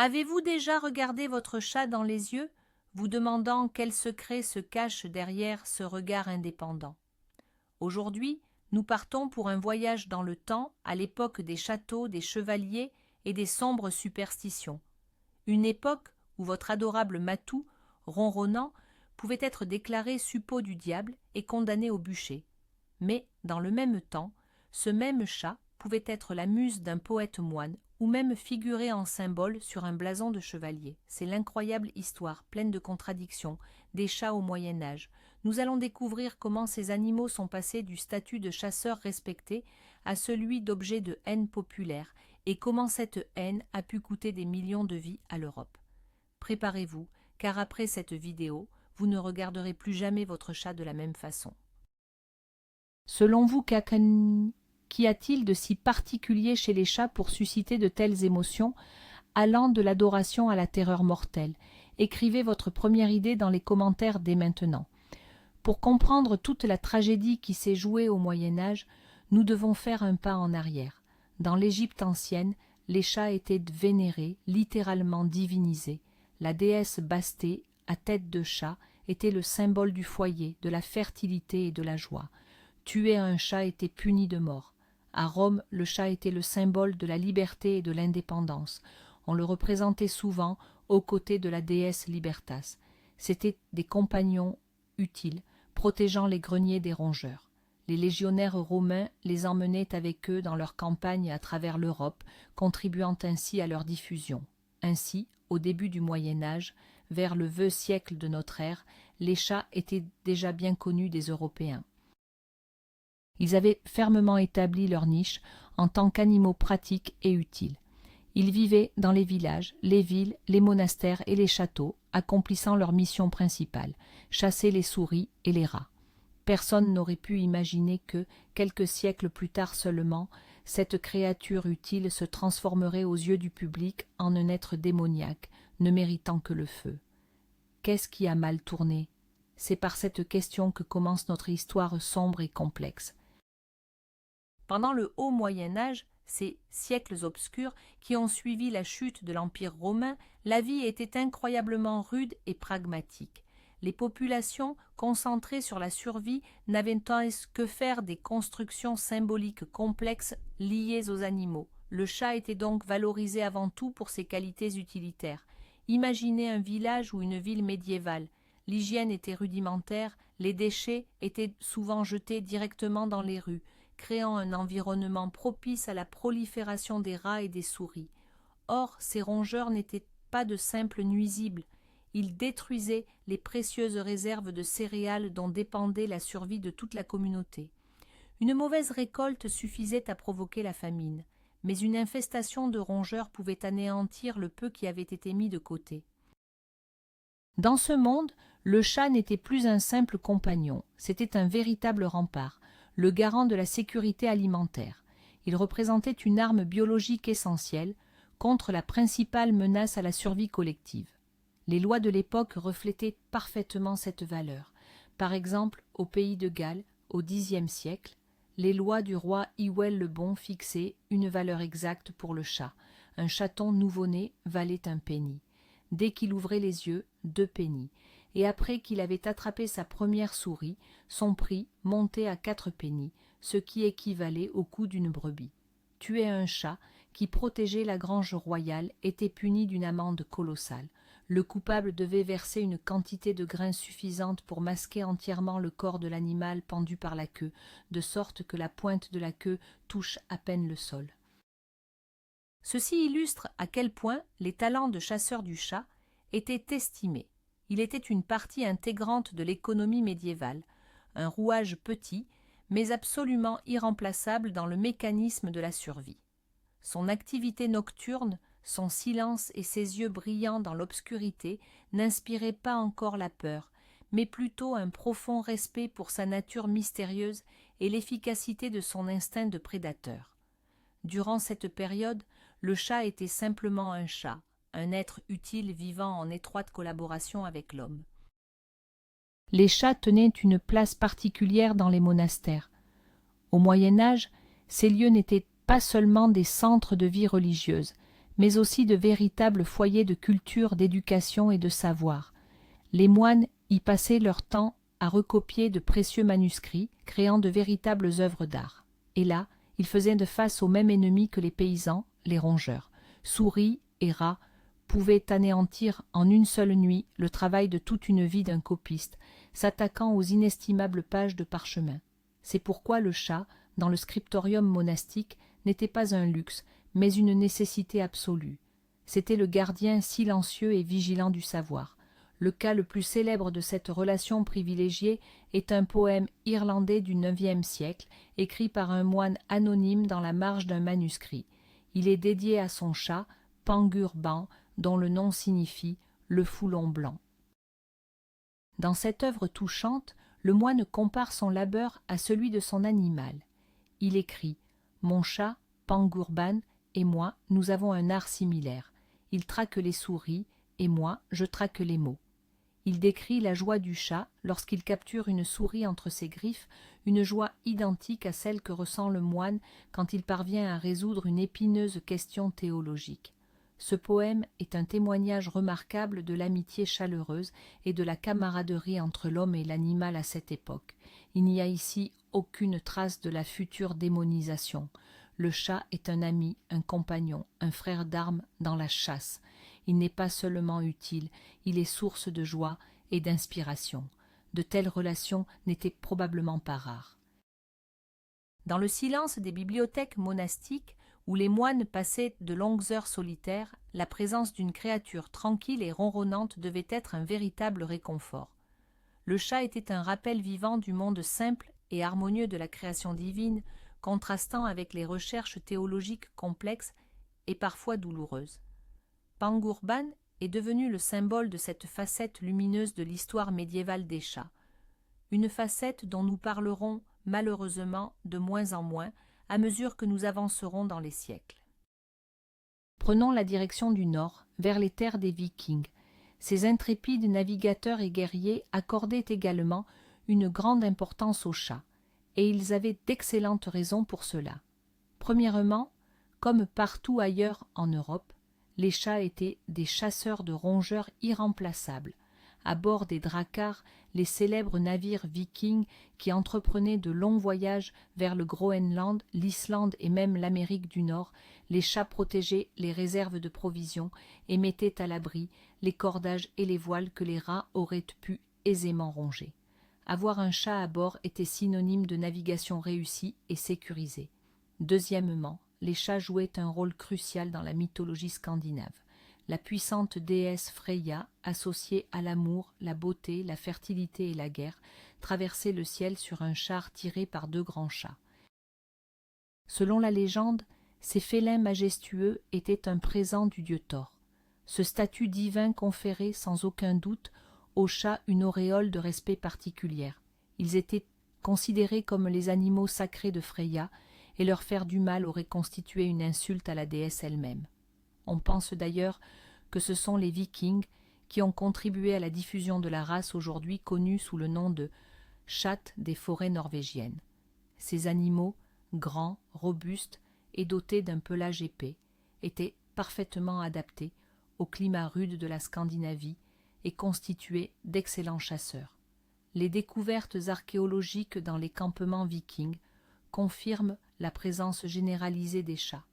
Avez-vous déjà regardé votre chat dans les yeux, vous demandant quel secret se cache derrière ce regard indépendant? Aujourd'hui, nous partons pour un voyage dans le temps, à l'époque des châteaux, des chevaliers et des sombres superstitions. Une époque où votre adorable matou, ronronnant, pouvait être déclaré suppôt du diable et condamné au bûcher. Mais, dans le même temps, ce même chat pouvait être la muse d'un poète moine ou même figurer en symbole sur un blason de chevalier. C'est l'incroyable histoire, pleine de contradictions, des chats au Moyen-Âge. Nous allons découvrir comment ces animaux sont passés du statut de chasseurs respectés à celui d'objet de haine populaire et comment cette haine a pu coûter des millions de vies à l'Europe. Préparez-vous, car après cette vidéo, vous ne regarderez plus jamais votre chat de la même façon. Selon vous, qu'y a-t-il de si particulier chez les chats pour susciter de telles émotions, allant de l'adoration à la terreur mortelle? Écrivez votre première idée dans les commentaires dès maintenant. Pour comprendre toute la tragédie qui s'est jouée au Moyen-Âge, nous devons faire un pas en arrière. Dans l'Égypte ancienne, les chats étaient vénérés, littéralement divinisés. La déesse Bastée, à tête de chat, était le symbole du foyer, de la fertilité et de la joie. Tuer un chat était puni de mort. À Rome, le chat était le symbole de la liberté et de l'indépendance. On le représentait souvent aux côtés de la déesse Libertas. C'étaient des compagnons utiles, protégeant les greniers des rongeurs. Les légionnaires romains les emmenaient avec eux dans leurs campagnes à travers l'Europe, contribuant ainsi à leur diffusion. Ainsi, au début du Moyen Âge, vers le vieux siècle de notre ère, les chats étaient déjà bien connus des Européens. Ils avaient fermement établi leur niche en tant qu'animaux pratiques et utiles. Ils vivaient dans les villages, les villes, les monastères et les châteaux, accomplissant leur mission principale, chasser les souris et les rats. Personne n'aurait pu imaginer que, quelques siècles plus tard seulement, cette créature utile se transformerait aux yeux du public en un être démoniaque, ne méritant que le feu. Qu'est-ce qui a mal tourné? C'est par cette question que commence notre histoire sombre et complexe. Pendant le haut Moyen Âge, ces siècles obscurs qui ont suivi la chute de l'Empire romain, la vie était incroyablement rude et pragmatique. Les populations, concentrées sur la survie, n'avaient que faire des constructions symboliques complexes liées aux animaux. Le chat était donc valorisé avant tout pour ses qualités utilitaires. Imaginez un village ou une ville médiévale. L'hygiène était rudimentaire, les déchets étaient souvent jetés directement dans les rues, créant un environnement propice à la prolifération des rats et des souris. Or, ces rongeurs n'étaient pas de simples nuisibles. Ils détruisaient les précieuses réserves de céréales dont dépendait la survie de toute la communauté. Une mauvaise récolte suffisait à provoquer la famine, mais une infestation de rongeurs pouvait anéantir le peu qui avait été mis de côté. Dans ce monde, le chat n'était plus un simple compagnon, c'était un véritable rempart, le garant de la sécurité alimentaire. Il représentait une arme biologique essentielle contre la principale menace à la survie collective. Les lois de l'époque reflétaient parfaitement cette valeur. Par exemple, au pays de Galles, au Xe siècle, les lois du roi Hywel le Bon fixaient une valeur exacte pour le chat. Un chaton nouveau-né valait un penny. Dès qu'il ouvrait les yeux, 2 pennies. Et après qu'il avait attrapé sa première souris, son prix montait à 4 pennies, ce qui équivalait au coût d'une brebis. Tuer un chat qui protégeait la grange royale était puni d'une amende colossale. Le coupable devait verser une quantité de grains suffisante pour masquer entièrement le corps de l'animal pendu par la queue, de sorte que la pointe de la queue touche à peine le sol. Ceci illustre à quel point les talents de chasseur du chat étaient estimés. Il était une partie intégrante de l'économie médiévale, un rouage petit, mais absolument irremplaçable dans le mécanisme de la survie. Son activité nocturne, son silence et ses yeux brillants dans l'obscurité n'inspiraient pas encore la peur, mais plutôt un profond respect pour sa nature mystérieuse et l'efficacité de son instinct de prédateur. Durant cette période, le chat était simplement un chat, un être utile vivant en étroite collaboration avec l'homme. Les chats tenaient une place particulière dans les monastères. Au Moyen Âge, ces lieux n'étaient pas seulement des centres de vie religieuse, mais aussi de véritables foyers de culture, d'éducation et de savoir. Les moines y passaient leur temps à recopier de précieux manuscrits, créant de véritables œuvres d'art. Et là, ils faisaient de face au même ennemi que les paysans, les rongeurs. Souris et rats pouvaient anéantir en une seule nuit le travail de toute une vie d'un copiste, s'attaquant aux inestimables pages de parchemin. C'est pourquoi le chat, dans le scriptorium monastique, n'était pas un luxe, mais une nécessité absolue. C'était le gardien silencieux et vigilant du savoir. Le cas le plus célèbre de cette relation privilégiée est un poème irlandais du IXe siècle, écrit par un moine anonyme dans la marge d'un manuscrit. Il est dédié à son chat, Pangurban, dont le nom signifie « le foulon blanc ». Dans cette œuvre touchante, le moine compare son labeur à celui de son animal. Il écrit « Mon chat, Pangurban, et moi, nous avons un art similaire. Il traque les souris, et moi, je traque les mots. » Il décrit la joie du chat lorsqu'il capture une souris entre ses griffes, une joie identique à celle que ressent le moine quand il parvient à résoudre une épineuse question théologique. Ce poème est un témoignage remarquable de l'amitié chaleureuse et de la camaraderie entre l'homme et l'animal à cette époque. Il n'y a ici aucune trace de la future démonisation. Le chat est un ami, un compagnon, un frère d'armes dans la chasse. Il n'est pas seulement utile, il est source de joie et d'inspiration. De telles relations n'étaient probablement pas rares. Dans le silence des bibliothèques monastiques, où les moines passaient de longues heures solitaires, la présence d'une créature tranquille et ronronnante devait être un véritable réconfort. Le chat était un rappel vivant du monde simple et harmonieux de la création divine, contrastant avec les recherches théologiques complexes et parfois douloureuses. Pangurban est devenu le symbole de cette facette lumineuse de l'histoire médiévale des chats, une facette dont nous parlerons malheureusement de moins en moins à mesure que nous avancerons dans les siècles. Prenons la direction du nord, vers les terres des Vikings. Ces intrépides navigateurs et guerriers accordaient également une grande importance aux chats, et ils avaient d'excellentes raisons pour cela. Premièrement, comme partout ailleurs en Europe, les chats étaient des chasseurs de rongeurs irremplaçables. À bord des dracars, les célèbres navires vikings qui entreprenaient de longs voyages vers le Groenland, l'Islande et même l'Amérique du Nord, les chats protégeaient les réserves de provisions et mettaient à l'abri les cordages et les voiles que les rats auraient pu aisément ronger. Avoir un chat à bord était synonyme de navigation réussie et sécurisée. Deuxièmement, les chats jouaient un rôle crucial dans la mythologie scandinave. La puissante déesse Freya, associée à l'amour, la beauté, la fertilité et la guerre, traversait le ciel sur un char tiré par deux grands chats. Selon la légende, ces félins majestueux étaient un présent du dieu Thor. Ce statut divin conférait sans aucun doute aux chats une auréole de respect particulière. Ils étaient considérés comme les animaux sacrés de Freya, et leur faire du mal aurait constitué une insulte à la déesse elle-même. On pense d'ailleurs que ce sont les Vikings qui ont contribué à la diffusion de la race aujourd'hui connue sous le nom de chatte des forêts norvégiennes. Ces animaux, grands, robustes et dotés d'un pelage épais, étaient parfaitement adaptés au climat rude de la Scandinavie et constituaient d'excellents chasseurs. Les découvertes archéologiques dans les campements vikings confirment la présence généralisée des chats.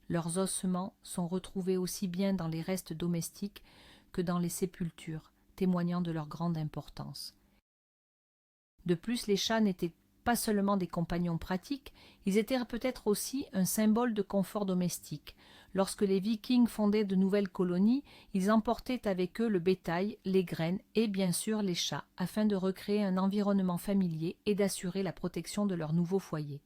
Leurs ossements sont retrouvés aussi bien dans les restes domestiques que dans les sépultures, témoignant de leur grande importance. De plus, les chats n'étaient pas seulement des compagnons pratiques, ils étaient peut-être aussi un symbole de confort domestique. Lorsque les Vikings fondaient de nouvelles colonies, ils emportaient avec eux le bétail, les graines et bien sûr les chats, afin de recréer un environnement familier et d'assurer la protection de leur nouveau foyer.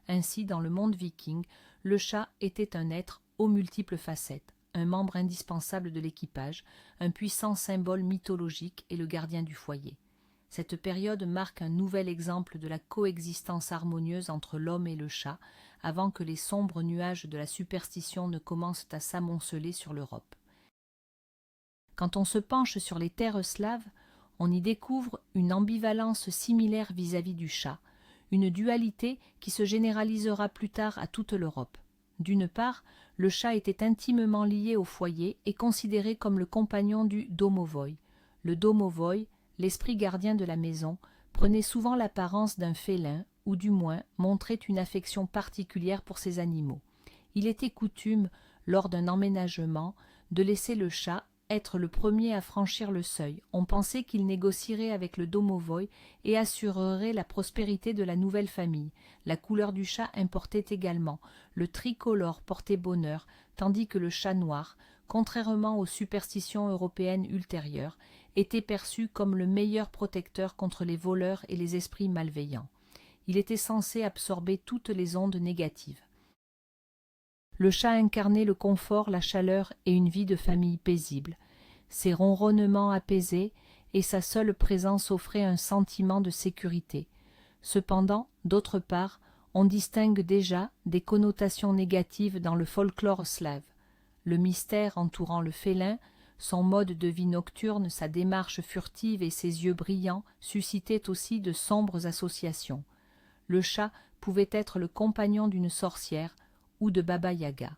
Ainsi, dans le monde viking, le chat était un être aux multiples facettes, un membre indispensable de l'équipage, un puissant symbole mythologique et le gardien du foyer. Cette période marque un nouvel exemple de la coexistence harmonieuse entre l'homme et le chat, avant que les sombres nuages de la superstition ne commencent à s'amonceler sur l'Europe. Quand on se penche sur les terres slaves, on y découvre une ambivalence similaire vis-à-vis du chat, une dualité qui se généralisera plus tard à toute l'Europe. D'une part, le chat était intimement lié au foyer et considéré comme le compagnon du domovoi. Le domovoi, l'esprit gardien de la maison, prenait souvent l'apparence d'un félin, ou du moins montrait une affection particulière pour ses animaux. Il était coutume, lors d'un emménagement, de laisser le chat être le premier à franchir le seuil. On pensait qu'il négocierait avec le domovoi et assurerait la prospérité de la nouvelle famille. La couleur du chat importait également. Le tricolore portait bonheur, tandis que le chat noir, contrairement aux superstitions européennes ultérieures, était perçu comme le meilleur protecteur contre les voleurs et les esprits malveillants. Il était censé absorber toutes les ondes négatives. Le chat incarnait le confort, la chaleur et une vie de famille paisible. Ses ronronnements apaisaient et sa seule présence offrait un sentiment de sécurité. Cependant, d'autre part, on distingue déjà des connotations négatives dans le folklore slave. Le mystère entourant le félin, son mode de vie nocturne, sa démarche furtive et ses yeux brillants suscitaient aussi de sombres associations. Le chat pouvait être le compagnon d'une sorcière ou de Baba Yaga.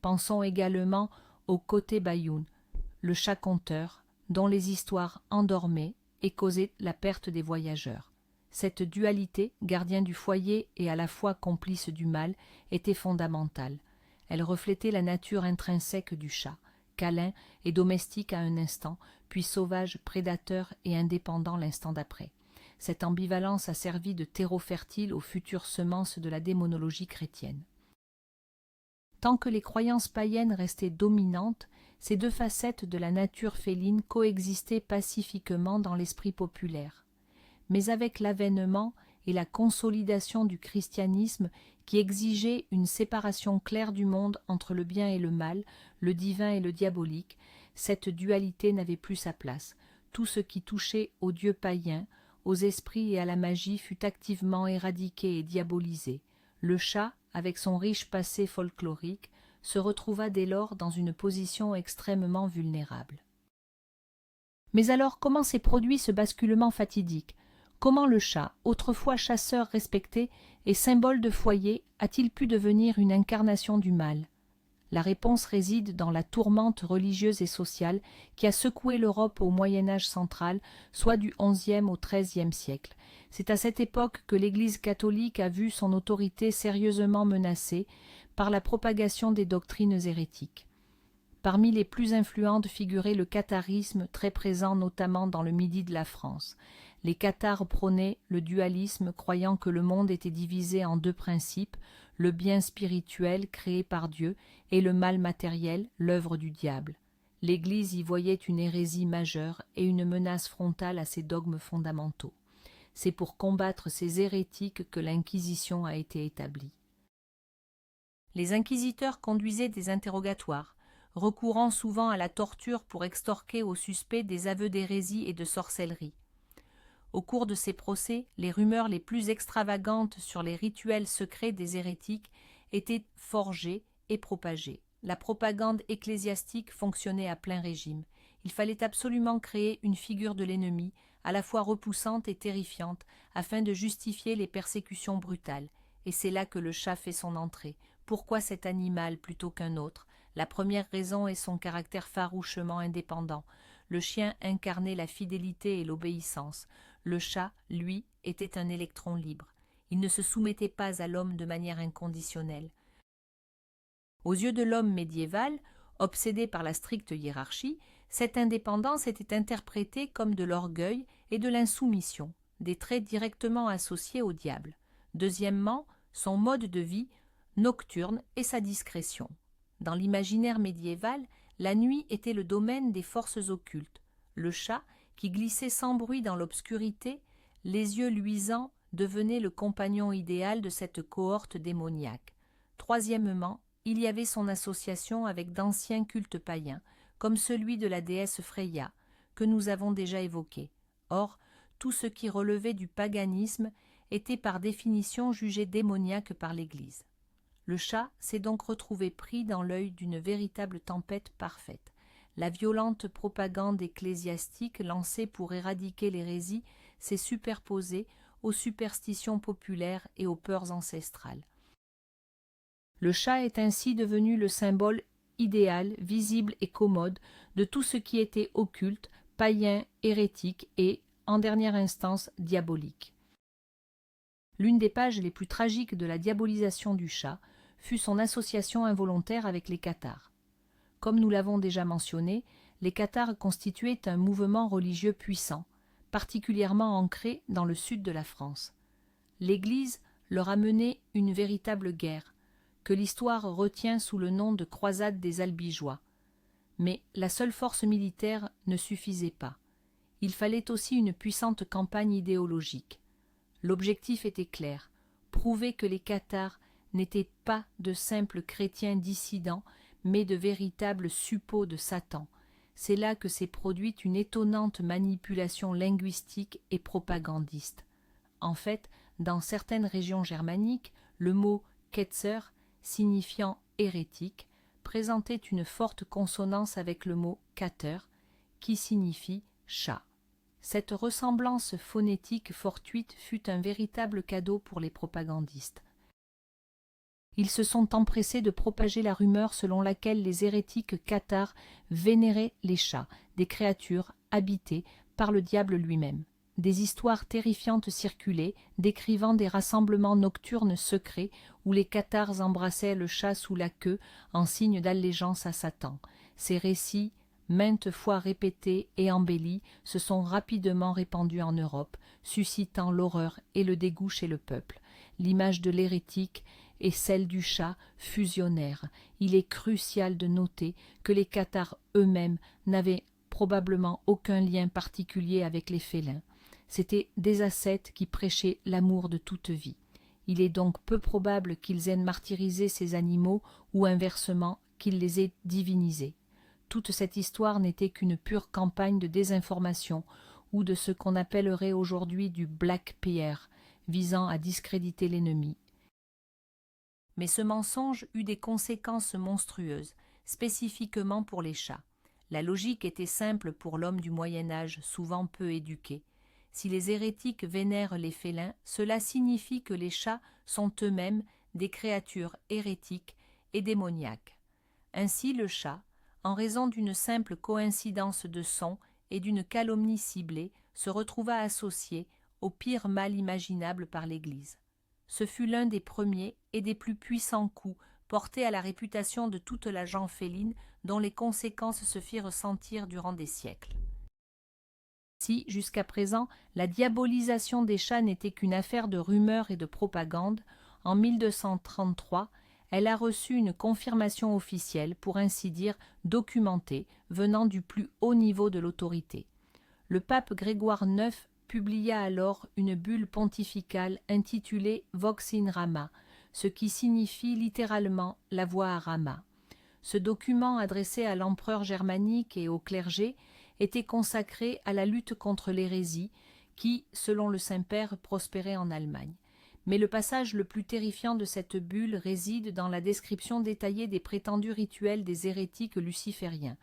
Pensons également au Côté Bayoun, le chat conteur, dont les histoires endormaient et causaient la perte des voyageurs. Cette dualité, gardien du foyer et à la fois complice du mal, était fondamentale. Elle reflétait la nature intrinsèque du chat, câlin et domestique à un instant, puis sauvage, prédateur et indépendant l'instant d'après. Cette ambivalence a servi de terreau fertile aux futures semences de la démonologie chrétienne. Tant que les croyances païennes restaient dominantes, ces deux facettes de la nature féline coexistaient pacifiquement dans l'esprit populaire. Mais avec l'avènement et la consolidation du christianisme qui exigeait une séparation claire du monde entre le bien et le mal, le divin et le diabolique, cette dualité n'avait plus sa place. Tout ce qui touchait aux dieux païens, aux esprits et à la magie fut activement éradiqué et diabolisé. Le chat, avec son riche passé folklorique, se retrouva dès lors dans une position extrêmement vulnérable. Mais alors comment s'est produit ce basculement fatidique? Comment le chat, autrefois chasseur respecté et symbole de foyer, a-t-il pu devenir une incarnation du mal? La réponse réside dans la tourmente religieuse et sociale qui a secoué l'Europe au Moyen-Âge central, soit du XIe au XIIIe siècle. C'est à cette époque que l'Église catholique a vu son autorité sérieusement menacée par la propagation des doctrines hérétiques. Parmi les plus influentes figurait le catharisme, très présent notamment dans le midi de la France. Les cathares prônaient le dualisme, croyant que le monde était divisé en deux principes, le bien spirituel créé par Dieu et le mal matériel, l'œuvre du diable. L'Église y voyait une hérésie majeure et une menace frontale à ses dogmes fondamentaux. C'est pour combattre ces hérétiques que l'Inquisition a été établie. Les inquisiteurs conduisaient des interrogatoires, recourant souvent à la torture pour extorquer aux suspects des aveux d'hérésie et de sorcellerie. Au cours de ces procès, les rumeurs les plus extravagantes sur les rituels secrets des hérétiques étaient forgées et propagées. La propagande ecclésiastique fonctionnait à plein régime. Il fallait absolument créer une figure de l'ennemi, à la fois repoussante et terrifiante, afin de justifier les persécutions brutales. Et c'est là que le chat fait son entrée. Pourquoi cet animal plutôt qu'un autre? La première raison est son caractère farouchement indépendant. Le chien incarnait la fidélité et l'obéissance. Le chat, lui, était un électron libre. Il ne se soumettait pas à l'homme de manière inconditionnelle. Aux yeux de l'homme médiéval, obsédé par la stricte hiérarchie, cette indépendance était interprétée comme de l'orgueil et de l'insoumission, des traits directement associés au diable. Deuxièmement, son mode de vie nocturne et sa discrétion. Dans l'imaginaire médiéval, la nuit était le domaine des forces occultes. Le chat, qui glissait sans bruit dans l'obscurité, les yeux luisants, devenait le compagnon idéal de cette cohorte démoniaque. Troisièmement, il y avait son association avec d'anciens cultes païens, comme celui de la déesse Freya, que nous avons déjà évoqué. Or, tout ce qui relevait du paganisme était par définition jugé démoniaque par l'Église. Le chat s'est donc retrouvé pris dans l'œil d'une véritable tempête parfaite. La violente propagande ecclésiastique lancée pour éradiquer l'hérésie s'est superposée aux superstitions populaires et aux peurs ancestrales. Le chat est ainsi devenu le symbole idéal, visible et commode de tout ce qui était occulte, païen, hérétique et, en dernière instance, diabolique. L'une des pages les plus tragiques de la diabolisation du chat fut son association involontaire avec les cathares. Comme nous l'avons déjà mentionné, les cathares constituaient un mouvement religieux puissant, particulièrement ancré dans le sud de la France. L'Église leur a mené une véritable guerre, que l'histoire retient sous le nom de croisade des Albigeois. Mais la seule force militaire ne suffisait pas. Il fallait aussi une puissante campagne idéologique. L'objectif était clair, prouver que les cathares n'étaient pas de simples chrétiens dissidents, mais de véritables suppôts de Satan. C'est là que s'est produite une étonnante manipulation linguistique et propagandiste. En fait, dans certaines régions germaniques, le mot « Ketzer », signifiant « hérétique », présentait une forte consonance avec le mot « Kater », qui signifie « chat ». Cette ressemblance phonétique fortuite fut un véritable cadeau pour les propagandistes. Ils se sont empressés de propager la rumeur selon laquelle les hérétiques cathares vénéraient les chats, des créatures habitées par le diable lui-même. Des histoires terrifiantes circulaient, décrivant des rassemblements nocturnes secrets où les cathares embrassaient le chat sous la queue en signe d'allégeance à Satan. Ces récits, maintes fois répétés et embellis, se sont rapidement répandus en Europe, suscitant l'horreur et le dégoût chez le peuple. L'image de l'hérétique et celle du chat fusionnèrent. Il est crucial de noter que les cathares eux-mêmes n'avaient probablement aucun lien particulier avec les félins. C'étaient des ascètes qui prêchaient l'amour de toute vie. Il est donc peu probable qu'ils aient martyrisé ces animaux ou inversement qu'ils les aient divinisés. Toute cette histoire n'était qu'une pure campagne de désinformation ou de ce qu'on appellerait aujourd'hui du Black PR, visant à discréditer l'ennemi. Mais ce mensonge eut des conséquences monstrueuses, spécifiquement pour les chats. La logique était simple pour l'homme du Moyen Âge, souvent peu éduqué. Si les hérétiques vénèrent les félins, cela signifie que les chats sont eux-mêmes des créatures hérétiques et démoniaques. Ainsi le chat, en raison d'une simple coïncidence de son et d'une calomnie ciblée, se retrouva associé au pire mal imaginable par l'Église. Ce fut l'un des premiers et des plus puissants coups portés à la réputation de toute la gent féline dont les conséquences se firent sentir durant des siècles. Si, jusqu'à présent, la diabolisation des chats n'était qu'une affaire de rumeurs et de propagande, en 1233, elle a reçu une confirmation officielle, pour ainsi dire documentée, venant du plus haut niveau de l'autorité. Le pape Grégoire IX publia alors une bulle pontificale intitulée Vox in Rama, ce qui signifie littéralement la voix à Rama. Ce document adressé à l'empereur germanique et au clergé était consacré à la lutte contre l'hérésie qui, selon le Saint-Père, prospérait en Allemagne. Mais le passage le plus terrifiant de cette bulle réside dans la description détaillée des prétendus rituels des hérétiques lucifériens,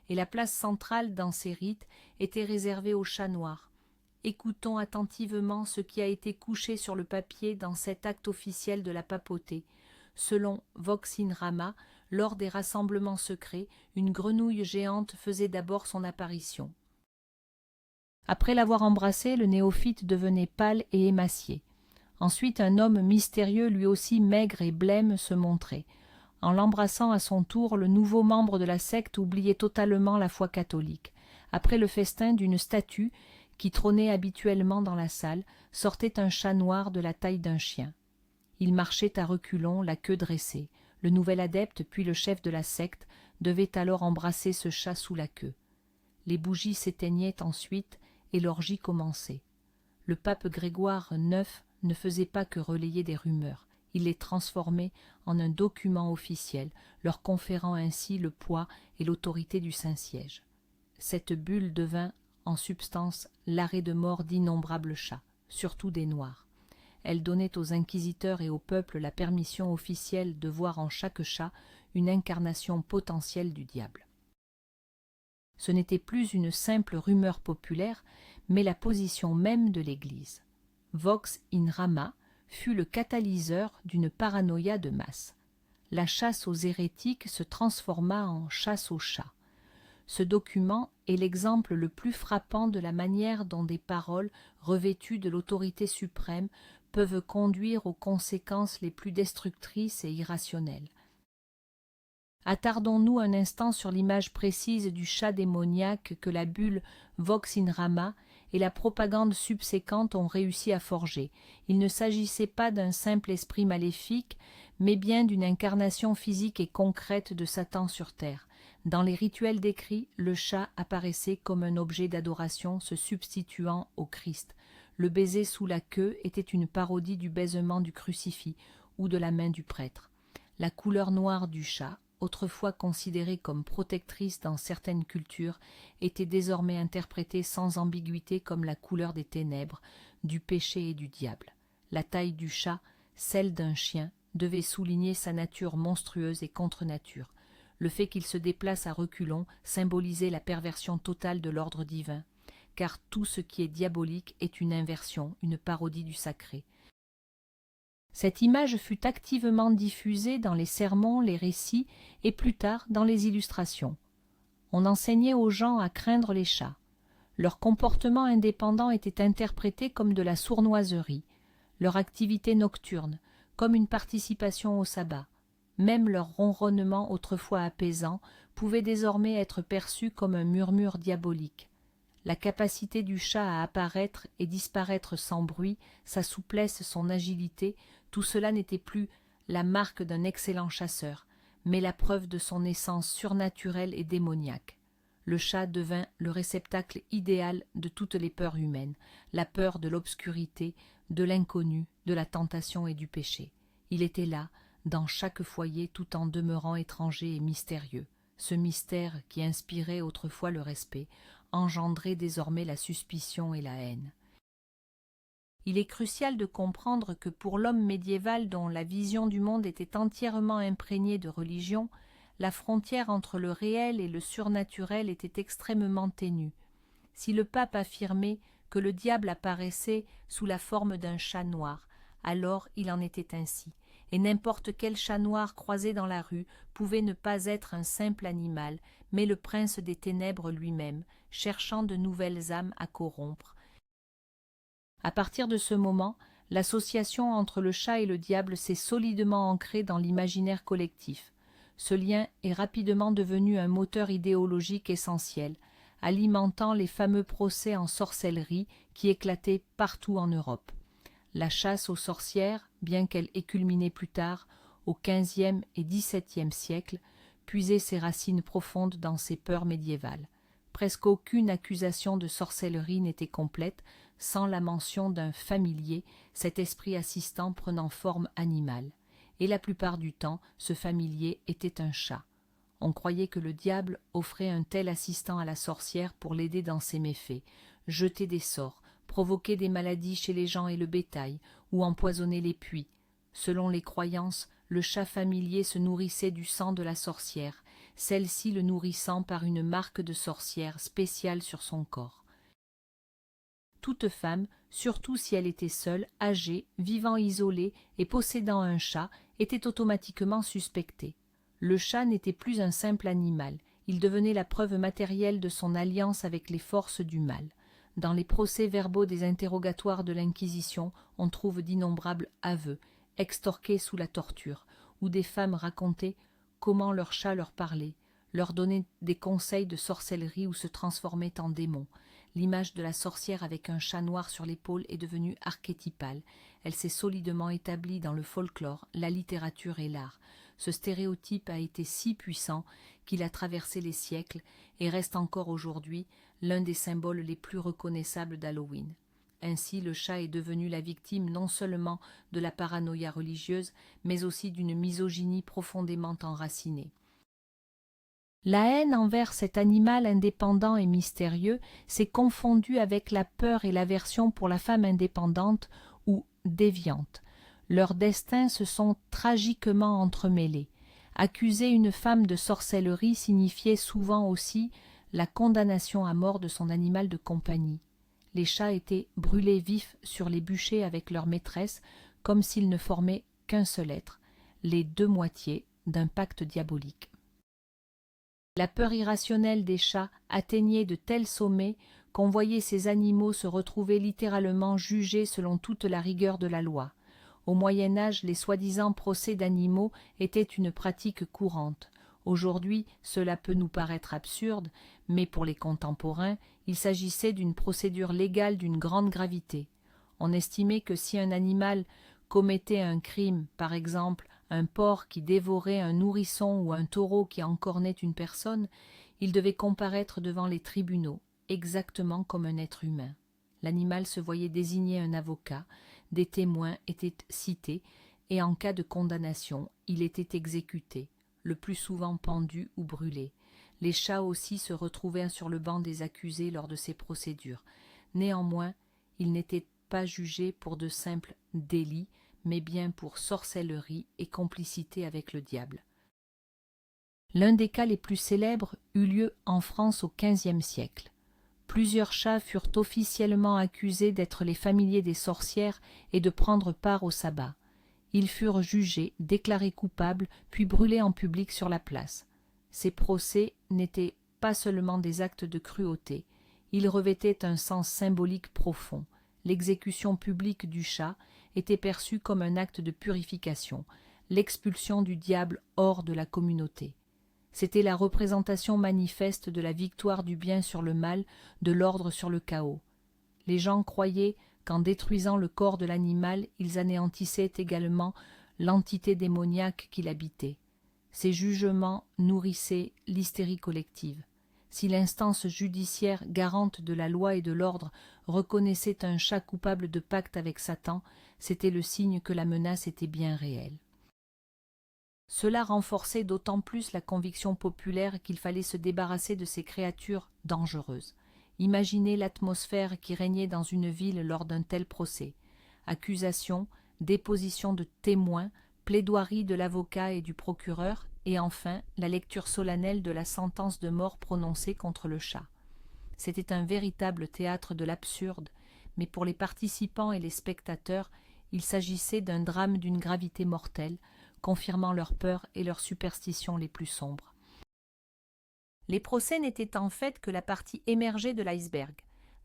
et la place centrale dans ces rites était réservée aux chats noirs. Écoutons attentivement ce qui a été couché sur le papier dans cet acte officiel de la papauté. Selon Vox in Rama, lors des rassemblements secrets, une grenouille géante faisait d'abord son apparition. Après l'avoir embrassé, le néophyte devenait pâle et émacié. Ensuite, un homme mystérieux, lui aussi maigre et blême, se montrait. En l'embrassant à son tour, le nouveau membre de la secte oubliait totalement la foi catholique. Après le festin, d'une statue qui trônait habituellement dans la salle, sortait un chat noir de la taille d'un chien. Il marchait à reculons, la queue dressée. Le nouvel adepte, puis le chef de la secte, devait alors embrasser ce chat sous la queue. Les bougies s'éteignaient ensuite et l'orgie commençait. Le pape Grégoire IX ne faisait pas que relayer des rumeurs. Il les transformait en un document officiel, leur conférant ainsi le poids et l'autorité du Saint-Siège. Cette bulle devint, en substance, l'arrêt de mort d'innombrables chats, surtout des noirs. Elle donnait aux inquisiteurs et au peuple la permission officielle de voir en chaque chat une incarnation potentielle du diable. Ce n'était plus une simple rumeur populaire, mais la position même de l'Église. Vox in Rama fut le catalyseur d'une paranoïa de masse. la chasse aux hérétiques se transforma en chasse aux chats. Ce document est l'exemple le plus frappant de la manière dont des paroles revêtues de l'autorité suprême peuvent conduire aux conséquences les plus destructrices et irrationnelles. Attardons-nous un instant sur l'image précise du chat démoniaque que la bulle Vox in Rama et la propagande subséquente ont réussi à forger. Il ne s'agissait pas d'un simple esprit maléfique, mais bien d'une incarnation physique et concrète de Satan sur terre. Dans les rituels décrits, le chat apparaissait comme un objet d'adoration se substituant au Christ. Le baiser sous la queue était une parodie du baisement du crucifix ou de la main du prêtre. La couleur noire du chat, autrefois considérée comme protectrice dans certaines cultures, était désormais interprétée sans ambiguïté comme la couleur des ténèbres, du péché et du diable. La taille du chat, celle d'un chien, devait souligner sa nature monstrueuse et contre-nature. Le fait qu'il se déplace à reculons symbolisait la perversion totale de l'ordre divin, car tout ce qui est diabolique est une inversion, une parodie du sacré. Cette image fut activement diffusée dans les sermons, les récits et plus tard dans les illustrations. On enseignait aux gens à craindre les chats. Leur comportement indépendant était interprété comme de la sournoiserie, leur activité nocturne comme une participation au sabbat. Même leur ronronnement autrefois apaisant pouvait désormais être perçu comme un murmure diabolique. La capacité du chat à apparaître et disparaître sans bruit, sa souplesse, son agilité, tout cela n'était plus la marque d'un excellent chasseur, mais la preuve de son essence surnaturelle et démoniaque. Le chat devint le réceptacle idéal de toutes les peurs humaines, la peur de l'obscurité, de l'inconnu, de la tentation et du péché. Il était là, dans chaque foyer, tout en demeurant étranger et mystérieux. Ce mystère qui inspirait autrefois le respect, engendrait désormais la suspicion et la haine. Il est crucial de comprendre que pour l'homme médiéval dont la vision du monde était entièrement imprégnée de religion, la frontière entre le réel et le surnaturel était extrêmement ténue. Si le pape affirmait que le diable apparaissait sous la forme d'un chat noir, alors il en était ainsi, et n'importe quel chat noir croisé dans la rue pouvait ne pas être un simple animal, mais le prince des ténèbres lui-même, cherchant de nouvelles âmes à corrompre. À partir de ce moment, l'association entre le chat et le diable s'est solidement ancrée dans l'imaginaire collectif. Ce lien est rapidement devenu un moteur idéologique essentiel, alimentant les fameux procès en sorcellerie qui éclataient partout en Europe. La chasse aux sorcières, bien qu'elle ait culminé plus tard, au XVe et XVIIe siècle, puisait ses racines profondes dans ces peurs médiévales. Presque aucune accusation de sorcellerie n'était complète sans la mention d'un familier, cet esprit assistant prenant forme animale. Et la plupart du temps, ce familier était un chat. On croyait que le diable offrait un tel assistant à la sorcière pour l'aider dans ses méfaits, jeter des sorts, provoquer des maladies chez les gens et le bétail, ou empoisonner les puits. Selon les croyances, le chat familier se nourrissait du sang de la sorcière, celle-ci le nourrissant par une marque de sorcière spéciale sur son corps. Toute femme, surtout si elle était seule, âgée, vivant isolée et possédant un chat, était automatiquement suspectée. Le chat n'était plus un simple animal, il devenait la preuve matérielle de son alliance avec les forces du mal. Dans les procès-verbaux des interrogatoires de l'Inquisition, on trouve d'innombrables aveux, extorqués sous la torture, où des femmes racontaient comment leur chat leur parlait, leur donnait des conseils de sorcellerie ou se transformait en démon. L'image de la sorcière avec un chat noir sur l'épaule est devenue archétypale. Elle s'est solidement établie dans le folklore, la littérature et l'art. Ce stéréotype a été si puissant qu'il a traversé les siècles et reste encore aujourd'hui l'un des symboles les plus reconnaissables d'Halloween. Ainsi, le chat est devenu la victime non seulement de la paranoïa religieuse, mais aussi d'une misogynie profondément enracinée. La haine envers cet animal indépendant et mystérieux s'est confondue avec la peur et l'aversion pour la femme indépendante ou déviante. Leurs destins se sont tragiquement entremêlés. Accuser une femme de sorcellerie signifiait souvent aussi la condamnation à mort de son animal de compagnie. Les chats étaient brûlés vifs sur les bûchers avec leur maîtresse, comme s'ils ne formaient qu'un seul être, les deux moitiés, d'un pacte diabolique. La peur irrationnelle des chats atteignait de tels sommets qu'on voyait ces animaux se retrouver littéralement jugés selon toute la rigueur de la loi. Au Moyen Âge, les soi-disant procès d'animaux étaient une pratique courante. Aujourd'hui, cela peut nous paraître absurde, mais pour les contemporains, il s'agissait d'une procédure légale d'une grande gravité. On estimait que si un animal commettait un crime, par exemple un porc qui dévorait un nourrisson ou un taureau qui encornait une personne, il devait comparaître devant les tribunaux, exactement comme un être humain. L'animal se voyait désigner un avocat, des témoins étaient cités, et en cas de condamnation, il était exécuté, le plus souvent pendu ou brûlé. Les chats aussi se retrouvaient sur le banc des accusés lors de ces procédures. Néanmoins, ils n'étaient pas jugés pour de simples délits, mais bien pour sorcellerie et complicité avec le diable. L'un des cas les plus célèbres eut lieu en France au XVe siècle. Plusieurs chats furent officiellement accusés d'être les familiers des sorcières et de prendre part au sabbat. Ils furent jugés, déclarés coupables, puis brûlés en public sur la place. Ces procès n'étaient pas seulement des actes de cruauté, ils revêtaient un sens symbolique profond. L'exécution publique du chat était perçue comme un acte de purification, l'expulsion du diable hors de la communauté. C'était la représentation manifeste de la victoire du bien sur le mal, de l'ordre sur le chaos. Les gens croyaient qu'en détruisant le corps de l'animal, ils anéantissaient également l'entité démoniaque qui l'habitait. Ces jugements nourrissaient l'hystérie collective. Si l'instance judiciaire garante de la loi et de l'ordre reconnaissait un chat coupable de pacte avec Satan, c'était le signe que la menace était bien réelle. Cela renforçait d'autant plus la conviction populaire qu'il fallait se débarrasser de ces créatures dangereuses. Imaginez l'atmosphère qui régnait dans une ville lors d'un tel procès. Accusations, déposition de témoins, plaidoirie de l'avocat et du procureur, et enfin la lecture solennelle de la sentence de mort prononcée contre le chat. C'était un véritable théâtre de l'absurde, mais pour les participants et les spectateurs, il s'agissait d'un drame d'une gravité mortelle, confirmant leur peur et leurs superstitions les plus sombres. Les procès n'étaient en fait que la partie émergée de l'iceberg.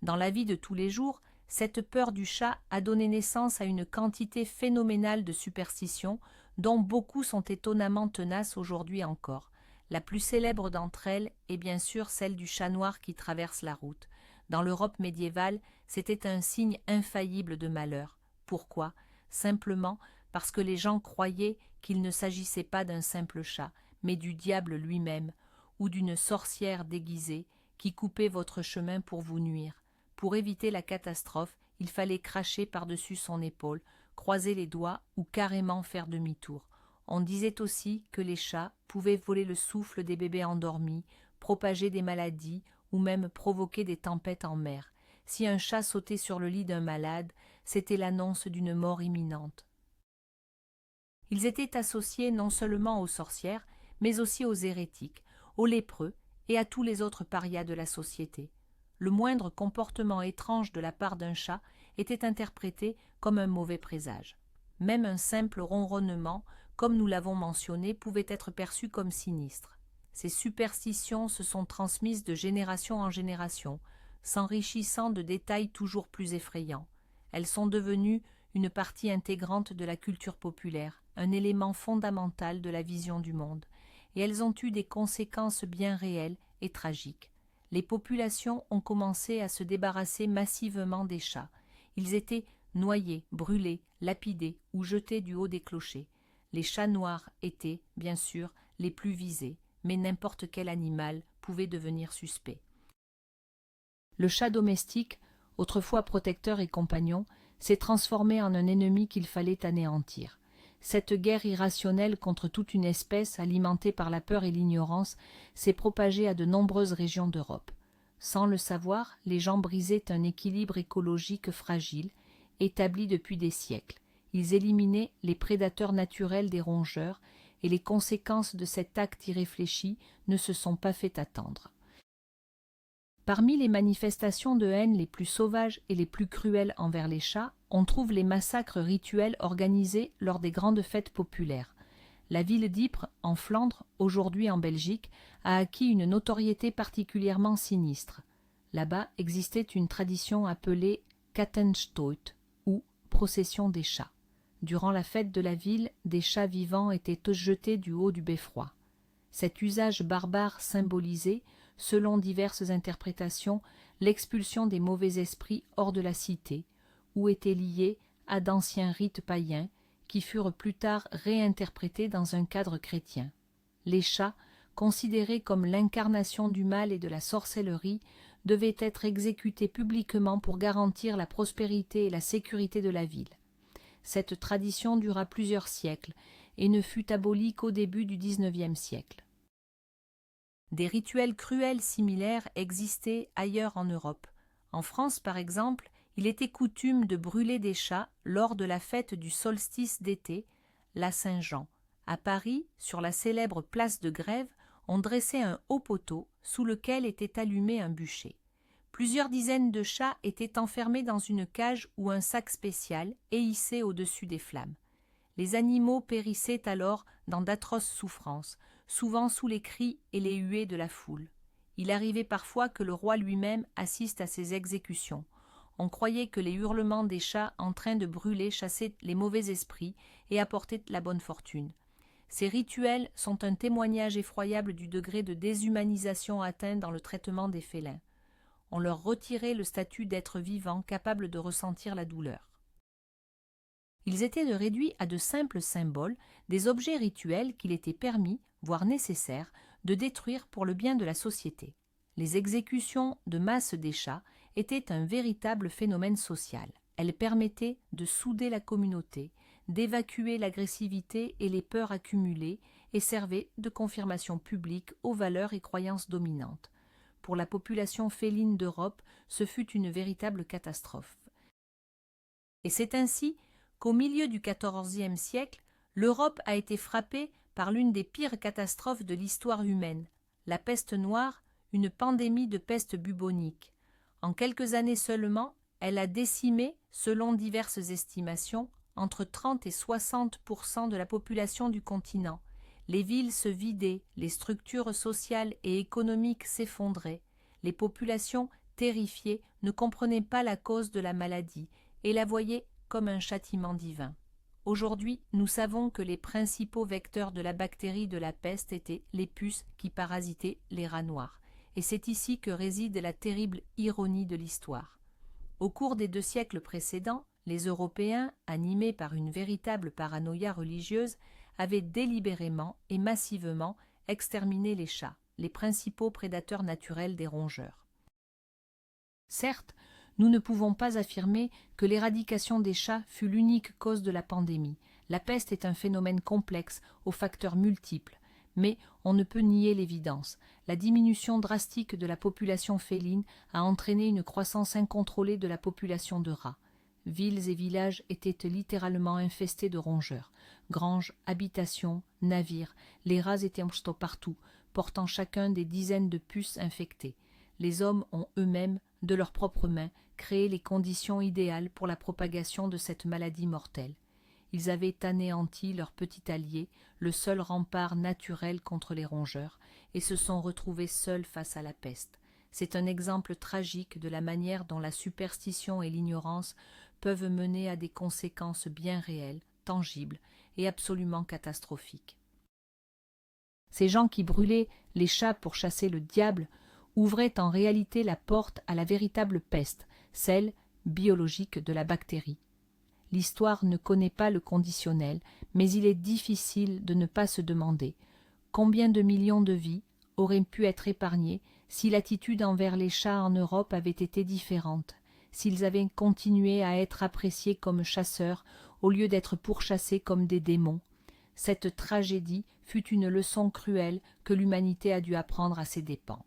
Dans la vie de tous les jours, cette peur du chat a donné naissance à une quantité phénoménale de superstitions dont beaucoup sont étonnamment tenaces aujourd'hui encore. La plus célèbre d'entre elles est bien sûr celle du chat noir qui traverse la route. Dans l'Europe médiévale, c'était un signe infaillible de malheur. Pourquoi ? Simplement parce que les gens croyaient qu'il ne s'agissait pas d'un simple chat, mais du diable lui-même, ou d'une sorcière déguisée qui coupait votre chemin pour vous nuire. Pour éviter la catastrophe, il fallait cracher par-dessus son épaule, croiser les doigts ou carrément faire demi-tour. On disait aussi que les chats pouvaient voler le souffle des bébés endormis, propager des maladies ou même provoquer des tempêtes en mer. Si un chat sautait sur le lit d'un malade, c'était l'annonce d'une mort imminente. Ils étaient associés non seulement aux sorcières, mais aussi aux hérétiques, aux lépreux et à tous les autres parias de la société. Le moindre comportement étrange de la part d'un chat était interprété comme un mauvais présage. Même un simple ronronnement, comme nous l'avons mentionné, pouvait être perçu comme sinistre. Ces superstitions se sont transmises de génération en génération, s'enrichissant de détails toujours plus effrayants. Elles sont devenues une partie intégrante de la culture populaire, un élément fondamental de la vision du monde, et elles ont eu des conséquences bien réelles et tragiques. Les populations ont commencé à se débarrasser massivement des chats. Ils étaient noyés, brûlés, lapidés ou jetés du haut des clochers. Les chats noirs étaient, bien sûr, les plus visés, mais n'importe quel animal pouvait devenir suspect. Le chat domestique, autrefois protecteur et compagnon, s'est transformé en un ennemi qu'il fallait anéantir. Cette guerre irrationnelle contre toute une espèce, alimentée par la peur et l'ignorance, s'est propagée à de nombreuses régions d'Europe. Sans le savoir, les gens brisaient un équilibre écologique fragile, établi depuis des siècles. Ils éliminaient les prédateurs naturels des rongeurs, et les conséquences de cet acte irréfléchi ne se sont pas fait attendre. Parmi les manifestations de haine les plus sauvages et les plus cruelles envers les chats, on trouve les massacres rituels organisés lors des grandes fêtes populaires. La ville d'Ypres, en Flandre, aujourd'hui en Belgique, a acquis une notoriété particulièrement sinistre. Là-bas existait une tradition appelée Kattenstoot, ou procession des chats. Durant la fête de la ville, des chats vivants étaient jetés du haut du beffroi. Cet usage barbare symbolisait, selon diverses interprétations, l'expulsion des mauvais esprits hors de la cité, ou était lié à d'anciens rites païens qui furent plus tard réinterprétés dans un cadre chrétien. Les chats, considérés comme l'incarnation du mal et de la sorcellerie, devaient être exécutés publiquement pour garantir la prospérité et la sécurité de la ville. Cette tradition dura plusieurs siècles et ne fut abolie qu'au début du XIXe siècle. Des rituels cruels similaires existaient ailleurs en Europe. En France, par exemple, il était coutume de brûler des chats lors de la fête du solstice d'été, la Saint-Jean. À Paris, sur la célèbre place de Grève, on dressait un haut poteau sous lequel était allumé un bûcher. Plusieurs dizaines de chats étaient enfermés dans une cage ou un sac spécial et hissés au-dessus des flammes. Les animaux périssaient alors dans d'atroces souffrances, souvent sous les cris et les huées de la foule. Il arrivait parfois que le roi lui-même assiste à ces exécutions. On croyait que les hurlements des chats en train de brûler chassaient les mauvais esprits et apportaient la bonne fortune. Ces rituels sont un témoignage effroyable du degré de déshumanisation atteint dans le traitement des félins. On leur retirait le statut d'être vivant capable de ressentir la douleur. Ils étaient réduits à de simples symboles, des objets rituels qu'il était permis, voire nécessaire, de détruire pour le bien de la société. Les exécutions de masse des chats étaient un véritable phénomène social. Elles permettaient de souder la communauté, d'évacuer l'agressivité et les peurs accumulées et servaient de confirmation publique aux valeurs et croyances dominantes. Pour la population féline d'Europe, ce fut une véritable catastrophe. Et c'est ainsi qu'au milieu du XIVe siècle, l'Europe a été frappée par l'une des pires catastrophes de l'histoire humaine, la peste noire, une pandémie de peste bubonique. En quelques années seulement, elle a décimé, selon diverses estimations, entre 30 et 60% de la population du continent. Les villes se vidaient, les structures sociales et économiques s'effondraient. Les populations, terrifiées, ne comprenaient pas la cause de la maladie et la voyaient comme un châtiment divin. Aujourd'hui, nous savons que les principaux vecteurs de la bactérie de la peste étaient les puces qui parasitaient les rats noirs. Et c'est ici que réside la terrible ironie de l'histoire. Au cours des 2 siècles précédents, les Européens, animés par une véritable paranoïa religieuse, avaient délibérément et massivement exterminé les chats, les principaux prédateurs naturels des rongeurs. Certes, nous ne pouvons pas affirmer que l'éradication des chats fut l'unique cause de la pandémie. La peste est un phénomène complexe, aux facteurs multiples, mais on ne peut nier l'évidence. La diminution drastique de la population féline a entraîné une croissance incontrôlée de la population de rats. Villes et villages étaient littéralement infestés de rongeurs. Granges, habitations, navires, les rats étaient partout, portant chacun des dizaines de puces infectées. Les hommes ont eux-mêmes, de leurs propres mains, créé les conditions idéales pour la propagation de cette maladie mortelle. Ils avaient anéanti leur petit allié, le seul rempart naturel contre les rongeurs, et se sont retrouvés seuls face à la peste. C'est un exemple tragique de la manière dont la superstition et l'ignorance peuvent mener à des conséquences bien réelles, tangibles et absolument catastrophiques. Ces gens qui brûlaient les chats pour chasser le diable ouvraient en réalité la porte à la véritable peste, celle biologique de la bactérie. L'histoire ne connaît pas le conditionnel, mais il est difficile de ne pas se demander combien de millions de vies auraient pu être épargnées si l'attitude envers les chats en Europe avait été différente, s'ils avaient continué à être appréciés comme chasseurs au lieu d'être pourchassés comme des démons. Cette tragédie fut une leçon cruelle que l'humanité a dû apprendre à ses dépens.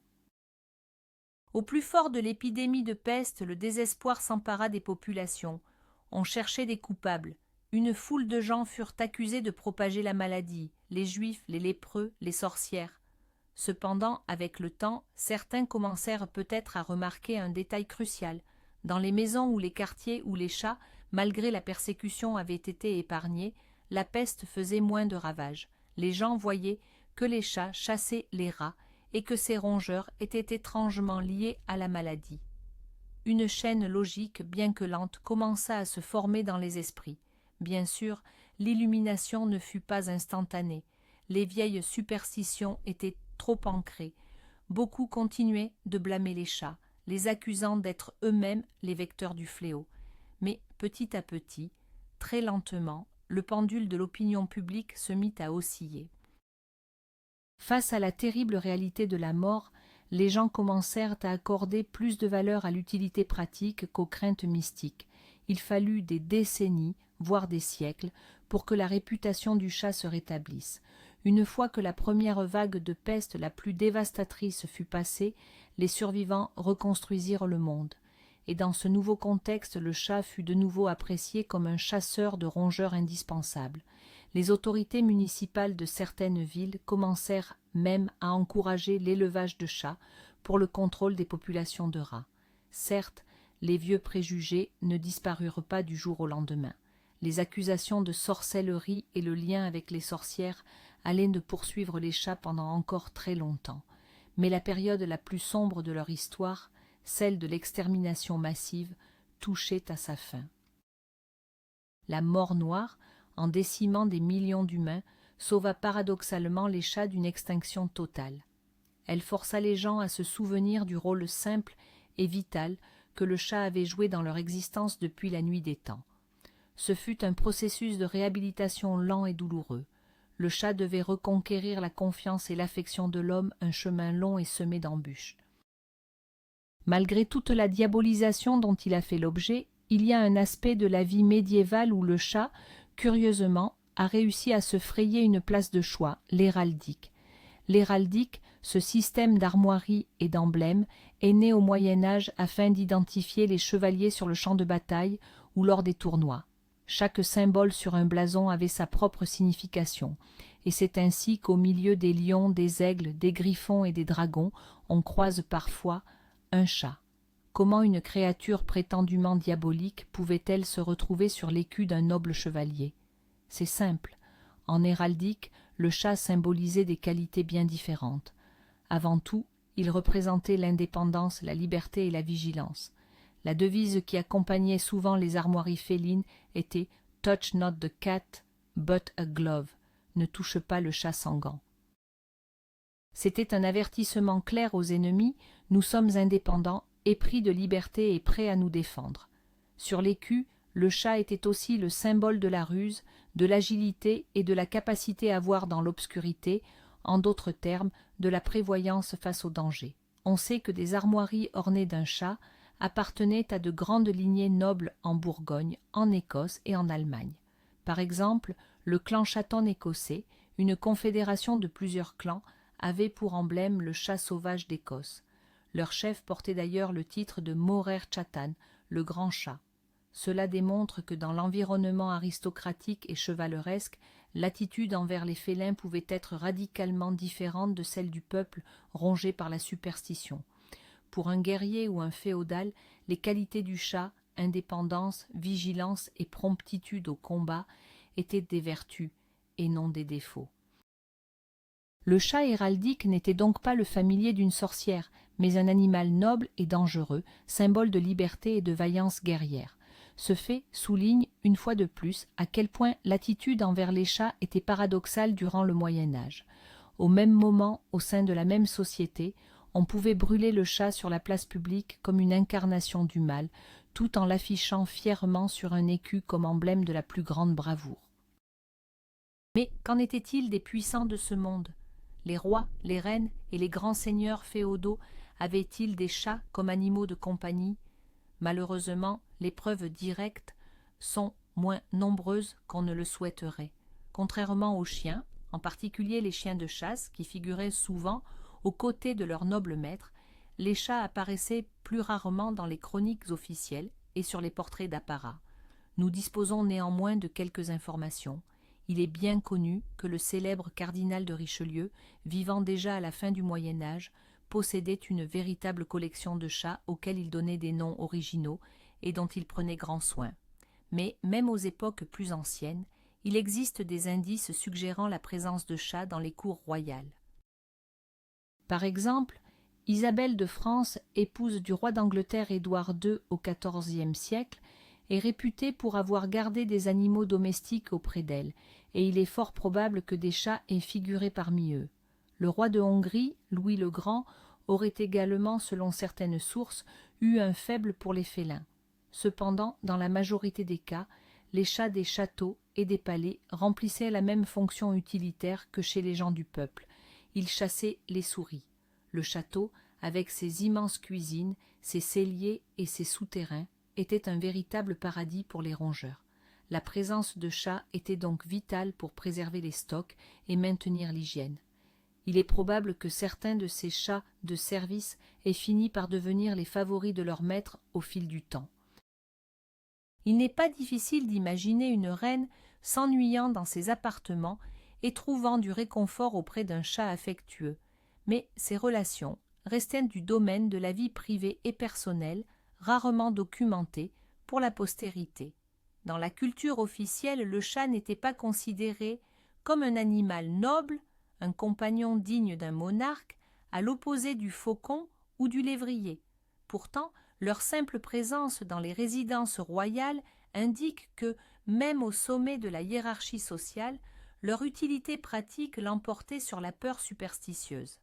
Au plus fort de l'épidémie de peste, le désespoir s'empara des populations. On cherchait des coupables. Une foule de gens furent accusés de propager la maladie, les juifs, les lépreux, les sorcières. Cependant, avec le temps, certains commencèrent peut-être à remarquer un détail crucial. Dans les maisons ou les quartiers où les chats, malgré la persécution, avaient été épargnés, la peste faisait moins de ravages. les gens voyaient que les chats chassaient les rats et que ces rongeurs étaient étrangement liés à la maladie. Une chaîne logique, bien que lente, commença à se former dans les esprits. Bien sûr, l'illumination ne fut pas instantanée. Les vieilles superstitions étaient trop ancrées. Beaucoup continuaient de blâmer les chats, les accusant d'être eux-mêmes les vecteurs du fléau. Mais petit à petit, très lentement, le pendule de l'opinion publique se mit à osciller. Face à la terrible réalité de la mort, les gens commencèrent à accorder plus de valeur à l'utilité pratique qu'aux craintes mystiques. Il fallut des décennies, voire des siècles, pour que la réputation du chat se rétablisse. Une fois que la première vague de peste la plus dévastatrice fut passée, les survivants reconstruisirent le monde. Et dans ce nouveau contexte, le chat fut de nouveau apprécié comme un chasseur de rongeurs indispensable. Les autorités municipales de certaines villes commencèrent même à encourager l'élevage de chats pour le contrôle des populations de rats. Certes, les vieux préjugés ne disparurent pas du jour au lendemain. Les accusations de sorcellerie et le lien avec les sorcières allaient de poursuivre les chats pendant encore très longtemps. Mais la période la plus sombre de leur histoire, celle de l'extermination massive, touchait à sa fin. La mort noire, en décimant des millions d'humains, sauva paradoxalement les chats d'une extinction totale. Elle força les gens à se souvenir du rôle simple et vital que le chat avait joué dans leur existence depuis la nuit des temps. Ce fut un processus de réhabilitation lent et douloureux. Le chat devait reconquérir la confiance et l'affection de l'homme, un chemin long et semé d'embûches. Malgré toute la diabolisation dont il a fait l'objet, il y a un aspect de la vie médiévale où le chat, curieusement, a réussi à se frayer une place de choix, l'héraldique. L'héraldique, ce système d'armoiries et d'emblèmes, est né au Moyen-Âge afin d'identifier les chevaliers sur le champ de bataille ou lors des tournois. Chaque symbole sur un blason avait sa propre signification, et c'est ainsi qu'au milieu des lions, des aigles, des griffons et des dragons, on croise parfois un chat. Comment une créature prétendument diabolique pouvait-elle se retrouver sur l'écu d'un noble chevalier? C'est simple. En héraldique, le chat symbolisait des qualités bien différentes. Avant tout, il représentait l'indépendance, la liberté et la vigilance. La devise qui accompagnait souvent les armoiries félines était « Touch not the cat, but a glove » ne touche pas le chat sans gants. C'était un avertissement clair aux ennemis, nous sommes indépendants, épris de liberté et prêts à nous défendre. Sur l'écu, le chat était aussi le symbole de la ruse, de l'agilité et de la capacité à voir dans l'obscurité, en d'autres termes, de la prévoyance face au danger. On sait que des armoiries ornées d'un chat appartenaient à de grandes lignées nobles en Bourgogne, en Écosse et en Allemagne. Par exemple, le clan Chaton écossais, une confédération de plusieurs clans, avait pour emblème le chat sauvage d'Écosse. Leur chef portait d'ailleurs le titre de Morer Chatan, le grand chat. Cela démontre que dans l'environnement aristocratique et chevaleresque, l'attitude envers les félins pouvait être radicalement différente de celle du peuple rongé par la superstition. Pour un guerrier ou un féodal, les qualités du chat, indépendance, vigilance et promptitude au combat, étaient des vertus et non des défauts. Le chat héraldique n'était donc pas le familier d'une sorcière, mais un animal noble et dangereux, symbole de liberté et de vaillance guerrière. Ce fait souligne, une fois de plus, à quel point l'attitude envers les chats était paradoxale durant le Moyen-Âge. Au même moment, au sein de la même société, on pouvait brûler le chat sur la place publique comme une incarnation du mal, tout en l'affichant fièrement sur un écu comme emblème de la plus grande bravoure. Mais qu'en était-il des puissants de ce monde? Les rois, les reines et les grands seigneurs féodaux avaient-ils des chats comme animaux de compagnie? Malheureusement, les preuves directes sont moins nombreuses qu'on ne le souhaiterait. Contrairement aux chiens, en particulier les chiens de chasse, qui figuraient souvent aux côtés de leurs nobles maîtres, les chats apparaissaient plus rarement dans les chroniques officielles et sur les portraits d'apparat. Nous disposons néanmoins de quelques informations. Il est bien connu que le célèbre cardinal de Richelieu, vivant déjà à la fin du Moyen-Âge, possédait une véritable collection de chats auxquels il donnait des noms originaux et dont il prenait grand soin. Mais même aux époques plus anciennes, il existe des indices suggérant la présence de chats dans les cours royales. Par exemple, Isabelle de France, épouse du roi d'Angleterre Édouard II au XIVe siècle, est réputée pour avoir gardé des animaux domestiques auprès d'elle, et il est fort probable que des chats aient figuré parmi eux. Le roi de Hongrie, Louis le Grand, aurait également, selon certaines sources, eu un faible pour les félins. Cependant, dans la majorité des cas, les chats des châteaux et des palais remplissaient la même fonction utilitaire que chez les gens du peuple. Ils chassaient les souris. Le château, avec ses immenses cuisines, ses celliers et ses souterrains, était un véritable paradis pour les rongeurs. La présence de chats était donc vitale pour préserver les stocks et maintenir l'hygiène. Il est probable que certains de ces chats de service aient fini par devenir les favoris de leur maître au fil du temps. Il n'est pas difficile d'imaginer une reine s'ennuyant dans ses appartements et trouvant du réconfort auprès d'un chat affectueux, mais ces relations restaient du domaine de la vie privée et personnelle, rarement documentée pour la postérité. Dans la culture officielle, le chat n'était pas considéré comme un animal noble, un compagnon digne d'un monarque, à l'opposé du faucon ou du lévrier. Pourtant, leur simple présence dans les résidences royales indique que, même au sommet de la hiérarchie sociale, leur utilité pratique l'emportait sur la peur superstitieuse.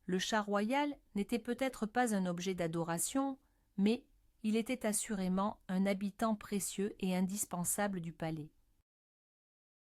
Le chat royal n'était peut-être pas un objet d'adoration, mais il était assurément un habitant précieux et indispensable du palais.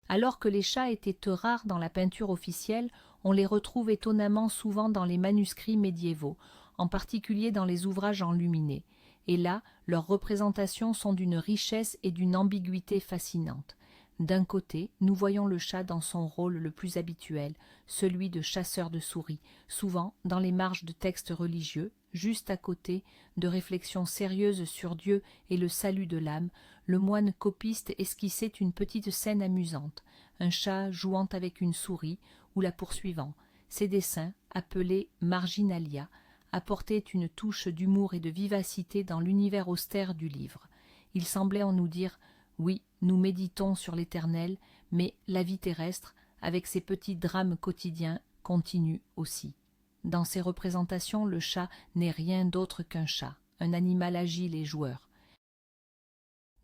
Alors que les chats étaient rares dans la peinture officielle, on les retrouve étonnamment souvent dans les manuscrits médiévaux, en particulier dans les ouvrages enluminés, et là, leurs représentations sont d'une richesse et d'une ambiguïté fascinantes. D'un côté, nous voyons le chat dans son rôle le plus habituel, celui de chasseur de souris, souvent dans les marges de textes religieux, juste à côté de réflexions sérieuses sur Dieu et le salut de l'âme. Le moine copiste esquissait une petite scène amusante, un chat jouant avec une souris ou la poursuivant. Ces dessins, appelés marginalia, apportaient une touche d'humour et de vivacité dans l'univers austère du livre. Il semblait en nous dire « Oui, nous méditons sur l'éternel, mais la vie terrestre, avec ses petits drames quotidiens, continue aussi. » Dans ces représentations, le chat n'est rien d'autre qu'un chat, un animal agile et joueur.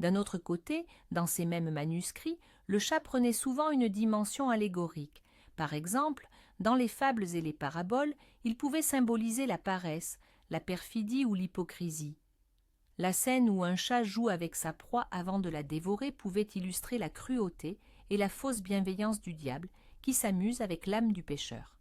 D'un autre côté, dans ces mêmes manuscrits, le chat prenait souvent une dimension allégorique. Par exemple, dans les fables et les paraboles, il pouvait symboliser la paresse, la perfidie ou l'hypocrisie. La scène où un chat joue avec sa proie avant de la dévorer pouvait illustrer la cruauté et la fausse bienveillance du diable qui s'amuse avec l'âme du pécheur.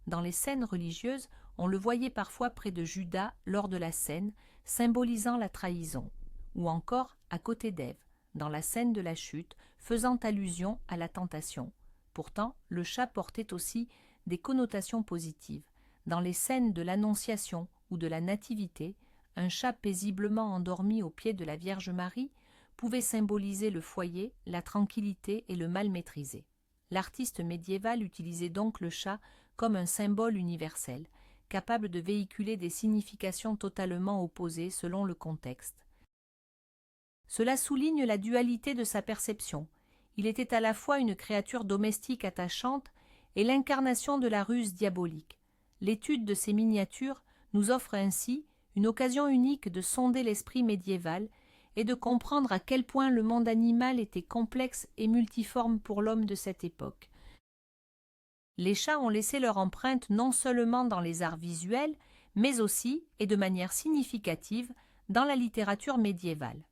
Dans les scènes religieuses, on le voyait parfois près de Judas lors de la scène, symbolisant la trahison, ou encore à côté d'Ève, dans la scène de la chute, faisant allusion à la tentation. Pourtant, le chat portait aussi des connotations positives. Dans les scènes de l'Annonciation ou de la Nativité, un chat paisiblement endormi au pied de la Vierge Marie pouvait symboliser le foyer, la tranquillité et le mal maîtrisé. L'artiste médiéval utilisait donc le chat comme un symbole universel, capable de véhiculer des significations totalement opposées selon le contexte. Cela souligne la dualité de sa perception. Il était à la fois une créature domestique attachante et l'incarnation de la ruse diabolique. L'étude de ces miniatures nous offre ainsi une occasion unique de sonder l'esprit médiéval et de comprendre à quel point le monde animal était complexe et multiforme pour l'homme de cette époque. Les chats ont laissé leur empreinte non seulement dans les arts visuels, mais aussi, et de manière significative, dans la littérature médiévale.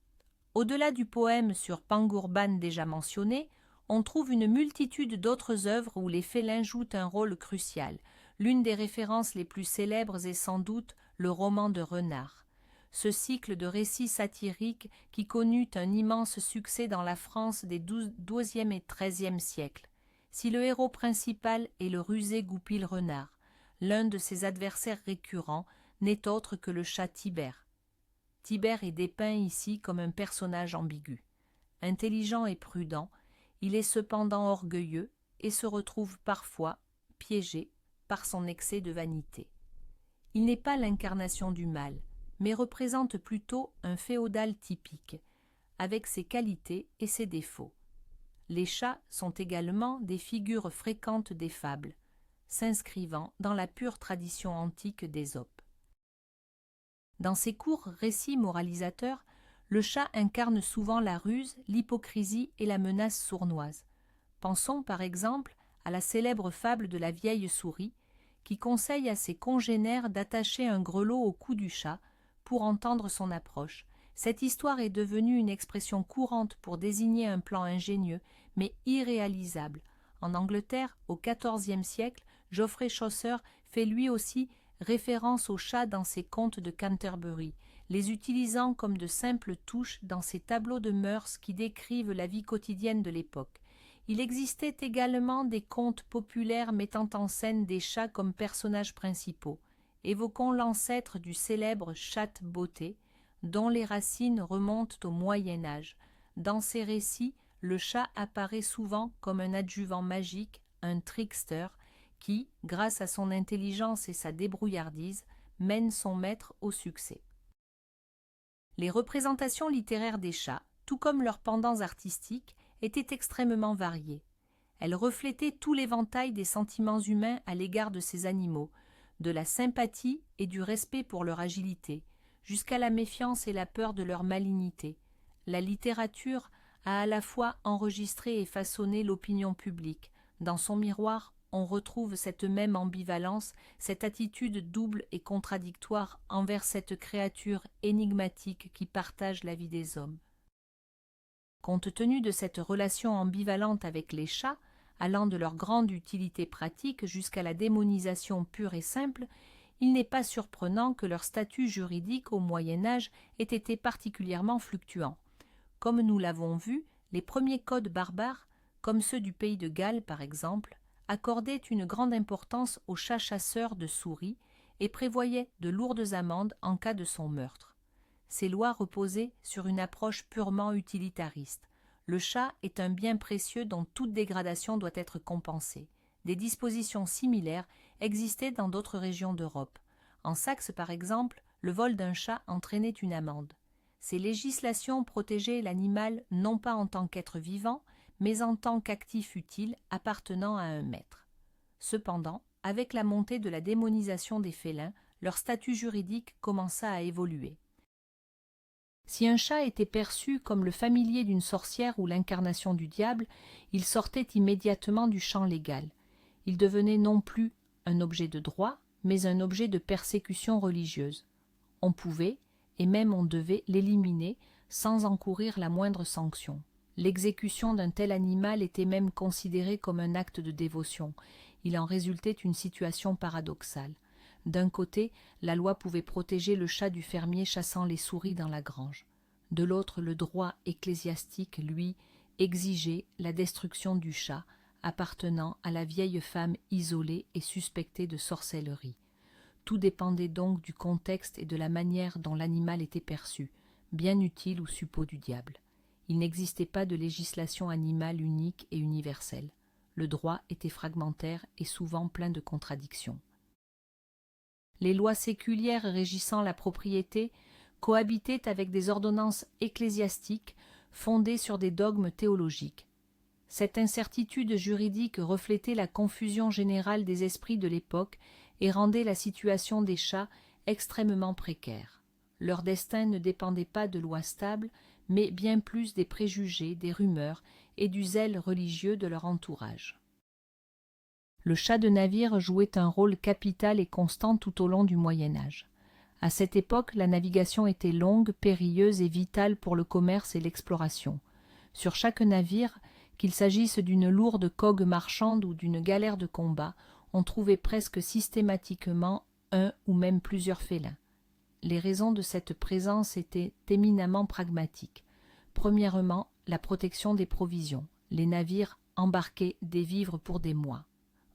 Au-delà du poème sur Pangurban déjà mentionné, on trouve une multitude d'autres œuvres où les félins jouent un rôle crucial. L'une des références les plus célèbres est sans doute le roman de Renard. Ce cycle de récits satiriques qui connut un immense succès dans la France des XIIe et XIIIe siècles. Si le héros principal est le rusé Goupil Renard, l'un de ses adversaires récurrents n'est autre que le chat Tibère. Tibère est dépeint ici comme un personnage ambigu. Intelligent et prudent, il est cependant orgueilleux et se retrouve parfois piégé par son excès de vanité. Il n'est pas l'incarnation du mal, mais représente plutôt un féodal typique, avec ses qualités et ses défauts. Les chats sont également des figures fréquentes des fables, s'inscrivant dans la pure tradition antique d'Ésope. Dans ses courts récits moralisateurs, le chat incarne souvent la ruse, l'hypocrisie et la menace sournoise. Pensons par exemple à la célèbre fable de la vieille souris, qui conseille à ses congénères d'attacher un grelot au cou du chat pour entendre son approche. Cette histoire est devenue une expression courante pour désigner un plan ingénieux, mais irréalisable. En Angleterre, au XIVe siècle, Geoffrey Chaucer fait lui aussi référence aux chats dans ses contes de Canterbury, les utilisant comme de simples touches dans ses tableaux de mœurs qui décrivent la vie quotidienne de l'époque. Il existait également des contes populaires mettant en scène des chats comme personnages principaux. Évoquons l'ancêtre du célèbre chatte-beauté, dont les racines remontent au Moyen Âge. Dans ces récits, le chat apparaît souvent comme un adjuvant magique, un trickster, qui, grâce à son intelligence et sa débrouillardise, mène son maître au succès. Les représentations littéraires des chats, tout comme leurs pendants artistiques, étaient extrêmement variées. Elles reflétaient tout l'éventail des sentiments humains à l'égard de ces animaux, de la sympathie et du respect pour leur agilité, jusqu'à la méfiance et la peur de leur malignité. La littérature a à la fois enregistré et façonné l'opinion publique. Dans son miroir, on retrouve cette même ambivalence, cette attitude double et contradictoire envers cette créature énigmatique qui partage la vie des hommes. Compte tenu de cette relation ambivalente avec les chats, allant de leur grande utilité pratique jusqu'à la démonisation pure et simple, il n'est pas surprenant que leur statut juridique au Moyen Âge ait été particulièrement fluctuant. Comme nous l'avons vu, les premiers codes barbares, comme ceux du pays de Galles par exemple, accordaient une grande importance au chat chasseur de souris et prévoyaient de lourdes amendes en cas de son meurtre. Ces lois reposaient sur une approche purement utilitariste. Le chat est un bien précieux dont toute dégradation doit être compensée. Des dispositions similaires existaient dans d'autres régions d'Europe. En Saxe, par exemple, le vol d'un chat entraînait une amende. Ces législations protégeaient l'animal non pas en tant qu'être vivant, mais en tant qu'actif utile appartenant à un maître. Cependant, avec la montée de la démonisation des félins, leur statut juridique commença à évoluer. Si un chat était perçu comme le familier d'une sorcière ou l'incarnation du diable, il sortait immédiatement du champ légal. Il devenait non plus un objet de droit, mais un objet de persécution religieuse. On pouvait, et même on devait, l'éliminer sans encourir la moindre sanction. L'exécution d'un tel animal était même considérée comme un acte de dévotion. Il en résultait une situation paradoxale. D'un côté, la loi pouvait protéger le chat du fermier chassant les souris dans la grange. De l'autre, le droit ecclésiastique, lui, exigeait la destruction du chat, appartenant à la vieille femme isolée et suspectée de sorcellerie. Tout dépendait donc du contexte et de la manière dont l'animal était perçu, bien utile ou suppôt du diable. Il n'existait pas de législation animale unique et universelle. Le droit était fragmentaire et souvent plein de contradictions. Les lois séculières régissant la propriété cohabitaient avec des ordonnances ecclésiastiques fondées sur des dogmes théologiques. Cette incertitude juridique reflétait la confusion générale des esprits de l'époque et rendait la situation des chats extrêmement précaire. Leur destin ne dépendait pas de lois stables, mais bien plus des préjugés, des rumeurs et du zèle religieux de leur entourage. Le chat de navire jouait un rôle capital et constant tout au long du Moyen Âge. À cette époque, la navigation était longue, périlleuse et vitale pour le commerce et l'exploration. Sur chaque navire, qu'il s'agisse d'une lourde cogue marchande ou d'une galère de combat, on trouvait presque systématiquement un ou même plusieurs félins. Les raisons de cette présence étaient éminemment pragmatiques. Premièrement, la protection des provisions. Les navires embarquaient des vivres pour des mois.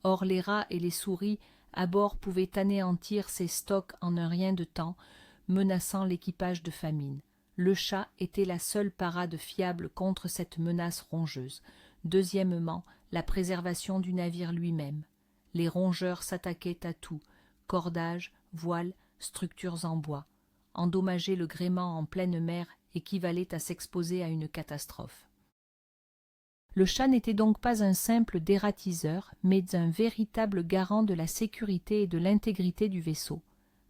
Or, les rats et les souris à bord pouvaient anéantir ces stocks en un rien de temps, menaçant l'équipage de famine. Le chat était la seule parade fiable contre cette menace rongeuse. Deuxièmement, la préservation du navire lui-même. Les rongeurs s'attaquaient à tout, cordages, voiles, structures en bois. Endommager le gréement en pleine mer équivalait à s'exposer à une catastrophe. Le chat n'était donc pas un simple dératiseur, mais un véritable garant de la sécurité et de l'intégrité du vaisseau.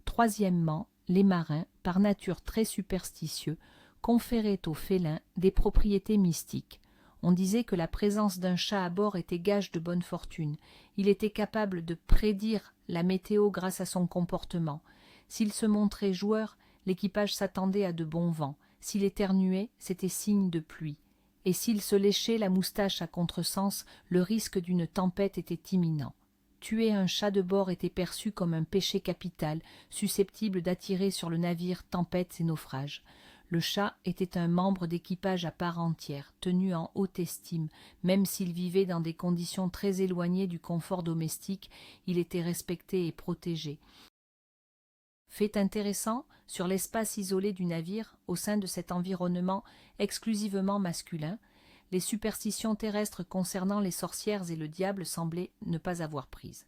Troisièmement, les marins, par nature très superstitieux, conféraient aux félins des propriétés mystiques. On disait que la présence d'un chat à bord était gage de bonne fortune. Il était capable de prédire la météo grâce à son comportement. S'il se montrait joueur, l'équipage s'attendait à de bons vents. S'il éternuait, c'était signe de pluie. Et s'il se léchait la moustache à contresens, le risque d'une tempête était imminent. Tuer un chat de bord était perçu comme un péché capital, susceptible d'attirer sur le navire tempêtes et naufrages. Le chat était un membre d'équipage à part entière, tenu en haute estime. Même s'il vivait dans des conditions très éloignées du confort domestique, il était respecté et protégé. Fait intéressant, sur l'espace isolé du navire, au sein de cet environnement exclusivement masculin, les superstitions terrestres concernant les sorcières et le diable semblaient ne pas avoir prise.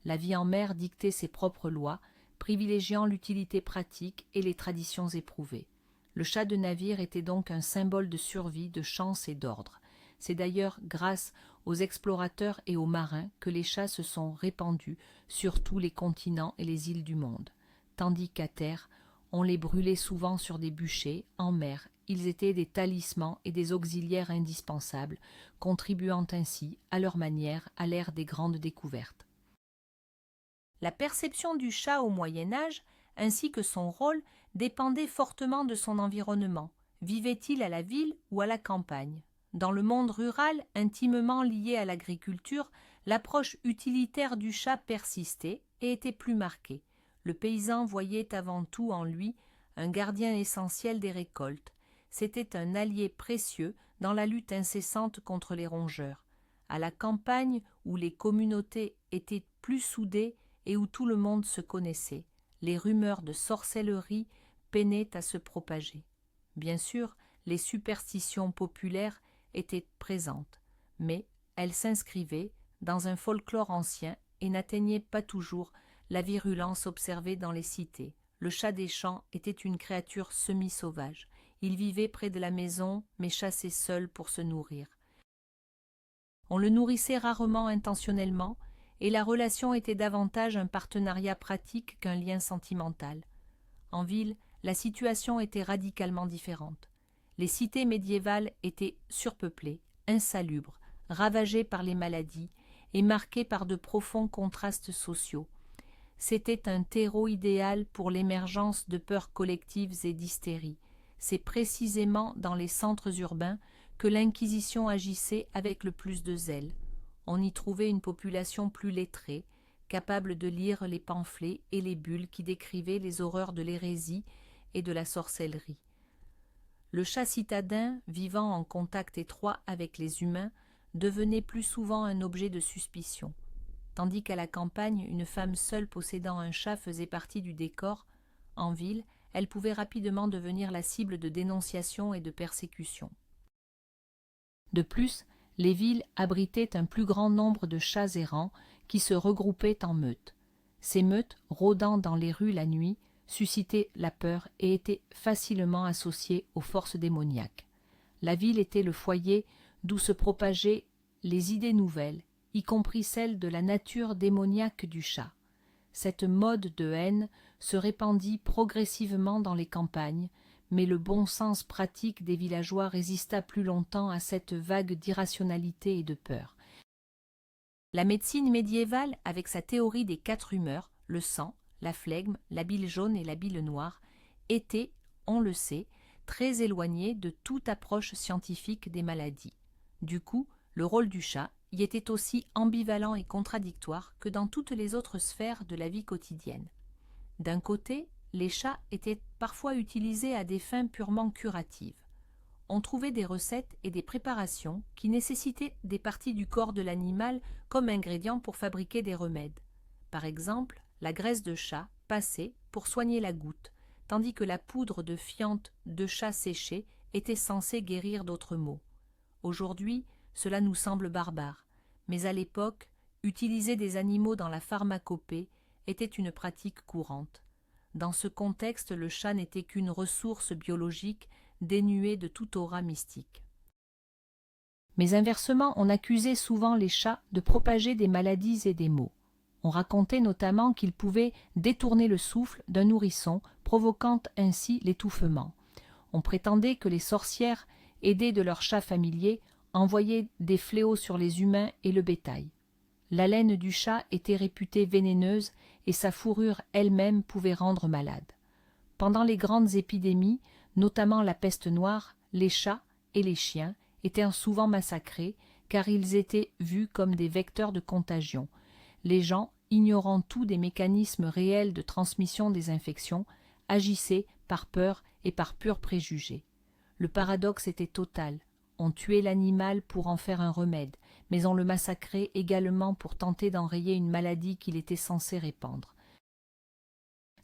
La vie en mer dictait ses propres lois, privilégiant l'utilité pratique et les traditions éprouvées. Le chat de navire était donc un symbole de survie, de chance et d'ordre. C'est d'ailleurs grâce aux explorateurs et aux marins que les chats se sont répandus sur tous les continents et les îles du monde. Tandis qu'à terre, on les brûlait souvent sur des bûchers, en mer, ils étaient des talismans et des auxiliaires indispensables, contribuant ainsi, à leur manière, à l'ère des grandes découvertes. La perception du chat au Moyen Âge, ainsi que son rôle, dépendait fortement de son environnement. Vivait-il à la ville ou à la campagne? Dans le monde rural, intimement lié à l'agriculture, l'approche utilitaire du chat persistait et était plus marquée. Le paysan voyait avant tout en lui un gardien essentiel des récoltes. C'était un allié précieux dans la lutte incessante contre les rongeurs. À la campagne, où les communautés étaient plus soudées et où tout le monde se connaissait, les rumeurs de sorcellerie peinaient à se propager. Bien sûr, les superstitions populaires étaient présentes, mais elles s'inscrivaient dans un folklore ancien et n'atteignaient pas toujours la virulence observée dans les cités. Le chat des champs était une créature semi-sauvage. Il vivait près de la maison, mais chassait seul pour se nourrir. On le nourrissait rarement intentionnellement, et la relation était davantage un partenariat pratique qu'un lien sentimental. En ville, la situation était radicalement différente. Les cités médiévales étaient surpeuplées, insalubres, ravagées par les maladies et marquées par de profonds contrastes sociaux. C'était un terreau idéal pour l'émergence de peurs collectives et d'hystérie. C'est précisément dans les centres urbains que l'Inquisition agissait avec le plus de zèle. On y trouvait une population plus lettrée, capable de lire les pamphlets et les bulles qui décrivaient les horreurs de l'hérésie et de la sorcellerie. Le chat citadin, vivant en contact étroit avec les humains, devenait plus souvent un objet de suspicion. Tandis qu'à la campagne, une femme seule possédant un chat faisait partie du décor, en ville, elle pouvait rapidement devenir la cible de dénonciations et de persécutions. De plus, les villes abritaient un plus grand nombre de chats errants qui se regroupaient en meutes. Ces meutes, rôdant dans les rues la nuit, suscitaient la peur et étaient facilement associées aux forces démoniaques. La ville était le foyer d'où se propageaient les idées nouvelles, y compris celle de la nature démoniaque du chat. Cette mode de haine se répandit progressivement dans les campagnes, mais le bon sens pratique des villageois résista plus longtemps à cette vague d'irrationalité et de peur. La médecine médiévale, avec sa théorie des 4 humeurs, le sang, la flegme, la bile jaune et la bile noire, était, on le sait, très éloignée de toute approche scientifique des maladies. Du coup, le rôle du chat y était aussi ambivalent et contradictoire que dans toutes les autres sphères de la vie quotidienne. D'un côté, les chats étaient parfois utilisés à des fins purement curatives. On trouvait des recettes et des préparations qui nécessitaient des parties du corps de l'animal comme ingrédients pour fabriquer des remèdes. Par exemple, la graisse de chat passait pour soigner la goutte, tandis que la poudre de fiente de chat séché était censée guérir d'autres maux. Aujourd'hui, cela nous semble barbare, mais à l'époque, utiliser des animaux dans la pharmacopée était une pratique courante. Dans ce contexte, le chat n'était qu'une ressource biologique dénuée de toute aura mystique. Mais inversement, on accusait souvent les chats de propager des maladies et des maux. On racontait notamment qu'ils pouvaient détourner le souffle d'un nourrisson, provoquant ainsi l'étouffement. On prétendait que les sorcières, aidées de leurs chats familiers, envoyaient des fléaux sur les humains et le bétail. La laine du chat était réputée vénéneuse et sa fourrure elle-même pouvait rendre malade. Pendant les grandes épidémies, notamment la peste noire, les chats et les chiens étaient souvent massacrés car ils étaient vus comme des vecteurs de contagion. Les gens, ignorant tout des mécanismes réels de transmission des infections, agissaient par peur et par pur préjugé. Le paradoxe était total. On tuait l'animal pour en faire un remède, mais on le massacrait également pour tenter d'enrayer une maladie qu'il était censé répandre.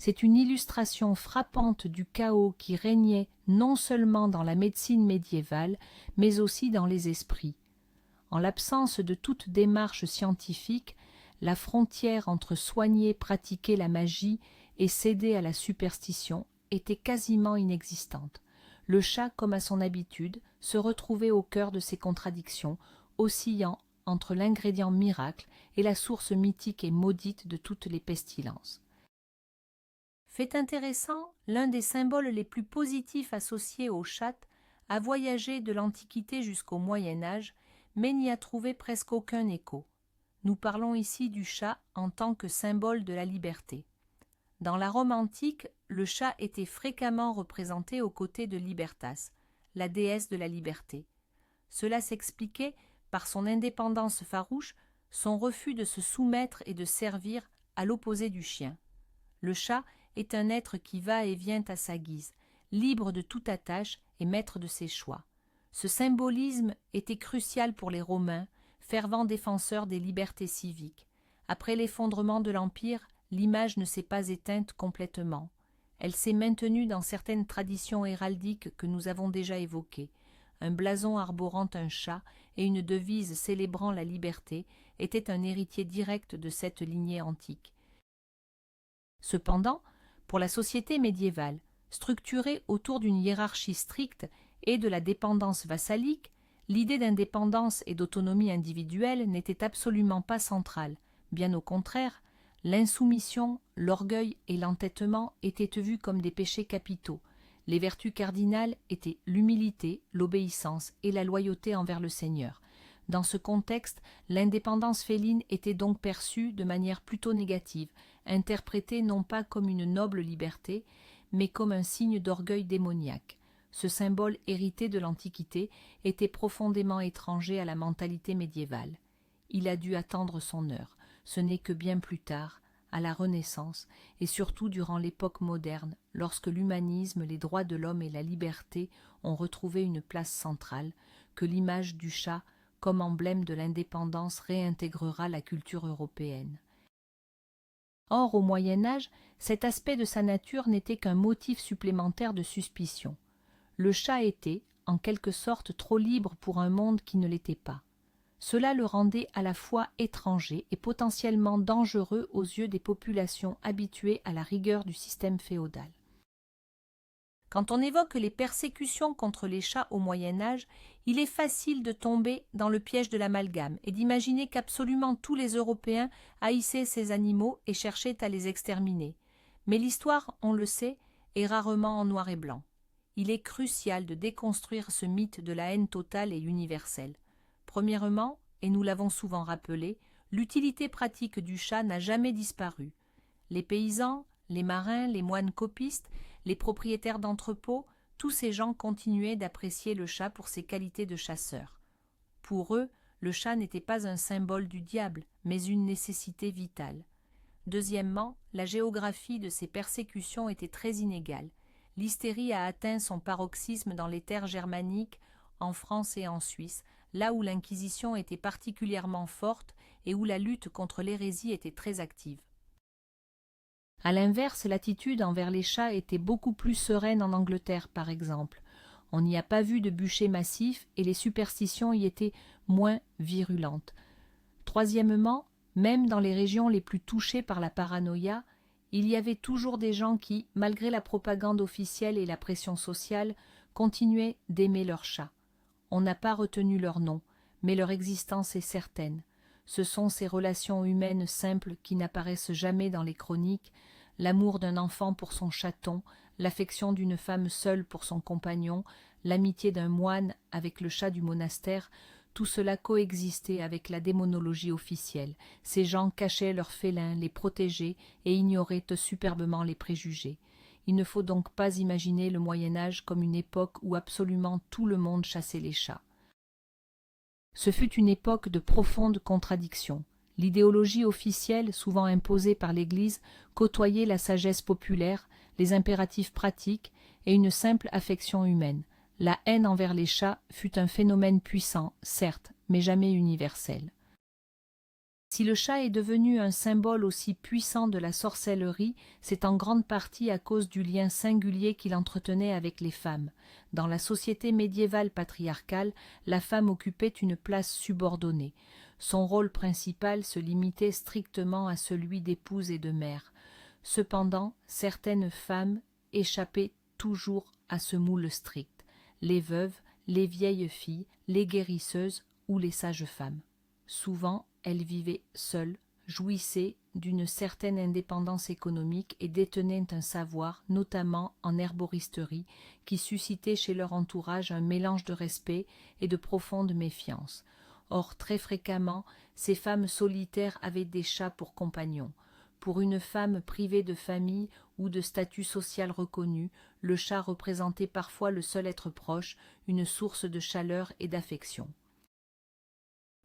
C'est une illustration frappante du chaos qui régnait non seulement dans la médecine médiévale, mais aussi dans les esprits. En l'absence de toute démarche scientifique, la frontière entre soigner, pratiquer la magie et céder à la superstition était quasiment inexistante. Le chat, comme à son habitude, se retrouvait au cœur de ces contradictions, oscillant entre l'ingrédient miracle et la source mythique et maudite de toutes les pestilences. Fait intéressant, l'un des symboles les plus positifs associés aux chattes a voyagé de l'Antiquité jusqu'au Moyen Âge, mais n'y a trouvé presque aucun écho. Nous parlons ici du chat en tant que symbole de la liberté. Dans la Rome antique, le chat était fréquemment représenté aux côtés de Libertas, la déesse de la liberté. Cela s'expliquait par son indépendance farouche, son refus de se soumettre et de servir à l'opposé du chien. Le chat est un être qui va et vient à sa guise, libre de toute attache et maître de ses choix. Ce symbolisme était crucial pour les Romains, fervents défenseurs des libertés civiques. Après l'effondrement de l'Empire, l'image ne s'est pas éteinte complètement. Elle s'est maintenue dans certaines traditions héraldiques que nous avons déjà évoquées. Un blason arborant un chat et une devise célébrant la liberté était un héritier direct de cette lignée antique. Cependant, pour la société médiévale, structurée autour d'une hiérarchie stricte et de la dépendance vassalique, l'idée d'indépendance et d'autonomie individuelle n'était absolument pas centrale. Bien au contraire, l'insoumission, l'orgueil et l'entêtement étaient vus comme des péchés capitaux. Les vertus cardinales étaient l'humilité, l'obéissance et la loyauté envers le Seigneur. Dans ce contexte, l'indépendance féline était donc perçue de manière plutôt négative, interprétée non pas comme une noble liberté, mais comme un signe d'orgueil démoniaque. Ce symbole hérité de l'Antiquité était profondément étranger à la mentalité médiévale. Il a dû attendre son heure. Ce n'est que bien plus tard, à la Renaissance, et surtout durant l'époque moderne, lorsque l'humanisme, les droits de l'homme et la liberté ont retrouvé une place centrale, que l'image du chat, comme emblème de l'indépendance, réintégrera la culture européenne. Or, au Moyen Âge, cet aspect de sa nature n'était qu'un motif supplémentaire de suspicion. Le chat était, en quelque sorte, trop libre pour un monde qui ne l'était pas. Cela le rendait à la fois étranger et potentiellement dangereux aux yeux des populations habituées à la rigueur du système féodal. Quand on évoque les persécutions contre les chats au Moyen Âge, il est facile de tomber dans le piège de l'amalgame et d'imaginer qu'absolument tous les Européens haïssaient ces animaux et cherchaient à les exterminer. Mais l'histoire, on le sait, est rarement en noir et blanc. Il est crucial de déconstruire ce mythe de la haine totale et universelle. Premièrement, et nous l'avons souvent rappelé, l'utilité pratique du chat n'a jamais disparu. Les paysans, les marins, les moines copistes, les propriétaires d'entrepôts, tous ces gens continuaient d'apprécier le chat pour ses qualités de chasseur. Pour eux, le chat n'était pas un symbole du diable, mais une nécessité vitale. Deuxièmement, la géographie de ces persécutions était très inégale. L'hystérie a atteint son paroxysme dans les terres germaniques, en France et en Suisse, là où l'Inquisition était particulièrement forte et où la lutte contre l'hérésie était très active. À l'inverse, l'attitude envers les chats était beaucoup plus sereine en Angleterre, par exemple. On n'y a pas vu de bûchers massifs et les superstitions y étaient moins virulentes. Troisièmement, même dans les régions les plus touchées par la paranoïa, il y avait toujours des gens qui, malgré la propagande officielle et la pression sociale, continuaient d'aimer leurs chats. On n'a pas retenu leur nom, mais leur existence est certaine. Ce sont ces relations humaines simples qui n'apparaissent jamais dans les chroniques, l'amour d'un enfant pour son chaton, l'affection d'une femme seule pour son compagnon, l'amitié d'un moine avec le chat du monastère, tout cela coexistait avec la démonologie officielle. Ces gens cachaient leurs félins, les protégeaient et ignoraient superbement les préjugés. Il ne faut donc pas imaginer le Moyen-Âge comme une époque où absolument tout le monde chassait les chats. Ce fut une époque de profondes contradictions. L'idéologie officielle, souvent imposée par l'Église, côtoyait la sagesse populaire, les impératifs pratiques et une simple affection humaine. La haine envers les chats fut un phénomène puissant, certes, mais jamais universel. Si le chat est devenu un symbole aussi puissant de la sorcellerie, c'est en grande partie à cause du lien singulier qu'il entretenait avec les femmes. Dans la société médiévale patriarcale, la femme occupait une place subordonnée. Son rôle principal se limitait strictement à celui d'épouse et de mère. Cependant, certaines femmes échappaient toujours à ce moule strict: les veuves, les vieilles filles, les guérisseuses ou les sages-femmes. Souvent, elles vivaient seules, jouissaient d'une certaine indépendance économique et détenaient un savoir, notamment en herboristerie, qui suscitait chez leur entourage un mélange de respect et de profonde méfiance. Or, très fréquemment, ces femmes solitaires avaient des chats pour compagnons. Pour une femme privée de famille ou de statut social reconnu, le chat représentait parfois le seul être proche, une source de chaleur et d'affection.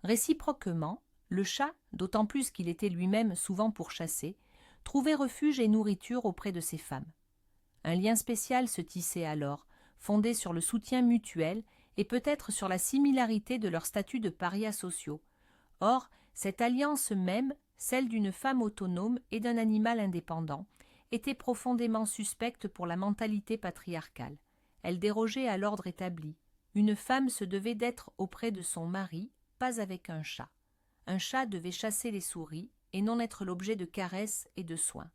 Réciproquement, le chat, d'autant plus qu'il était lui-même souvent pourchassé, trouvait refuge et nourriture auprès de ces femmes. Un lien spécial se tissait alors, fondé sur le soutien mutuel et peut-être sur la similarité de leurs statuts de parias sociaux. Or, cette alliance même, celle d'une femme autonome et d'un animal indépendant, était profondément suspecte pour la mentalité patriarcale. Elle dérogeait à l'ordre établi. Une femme se devait d'être auprès de son mari, pas avec un chat. Un chat devait chasser les souris et non être l'objet de caresses et de soins.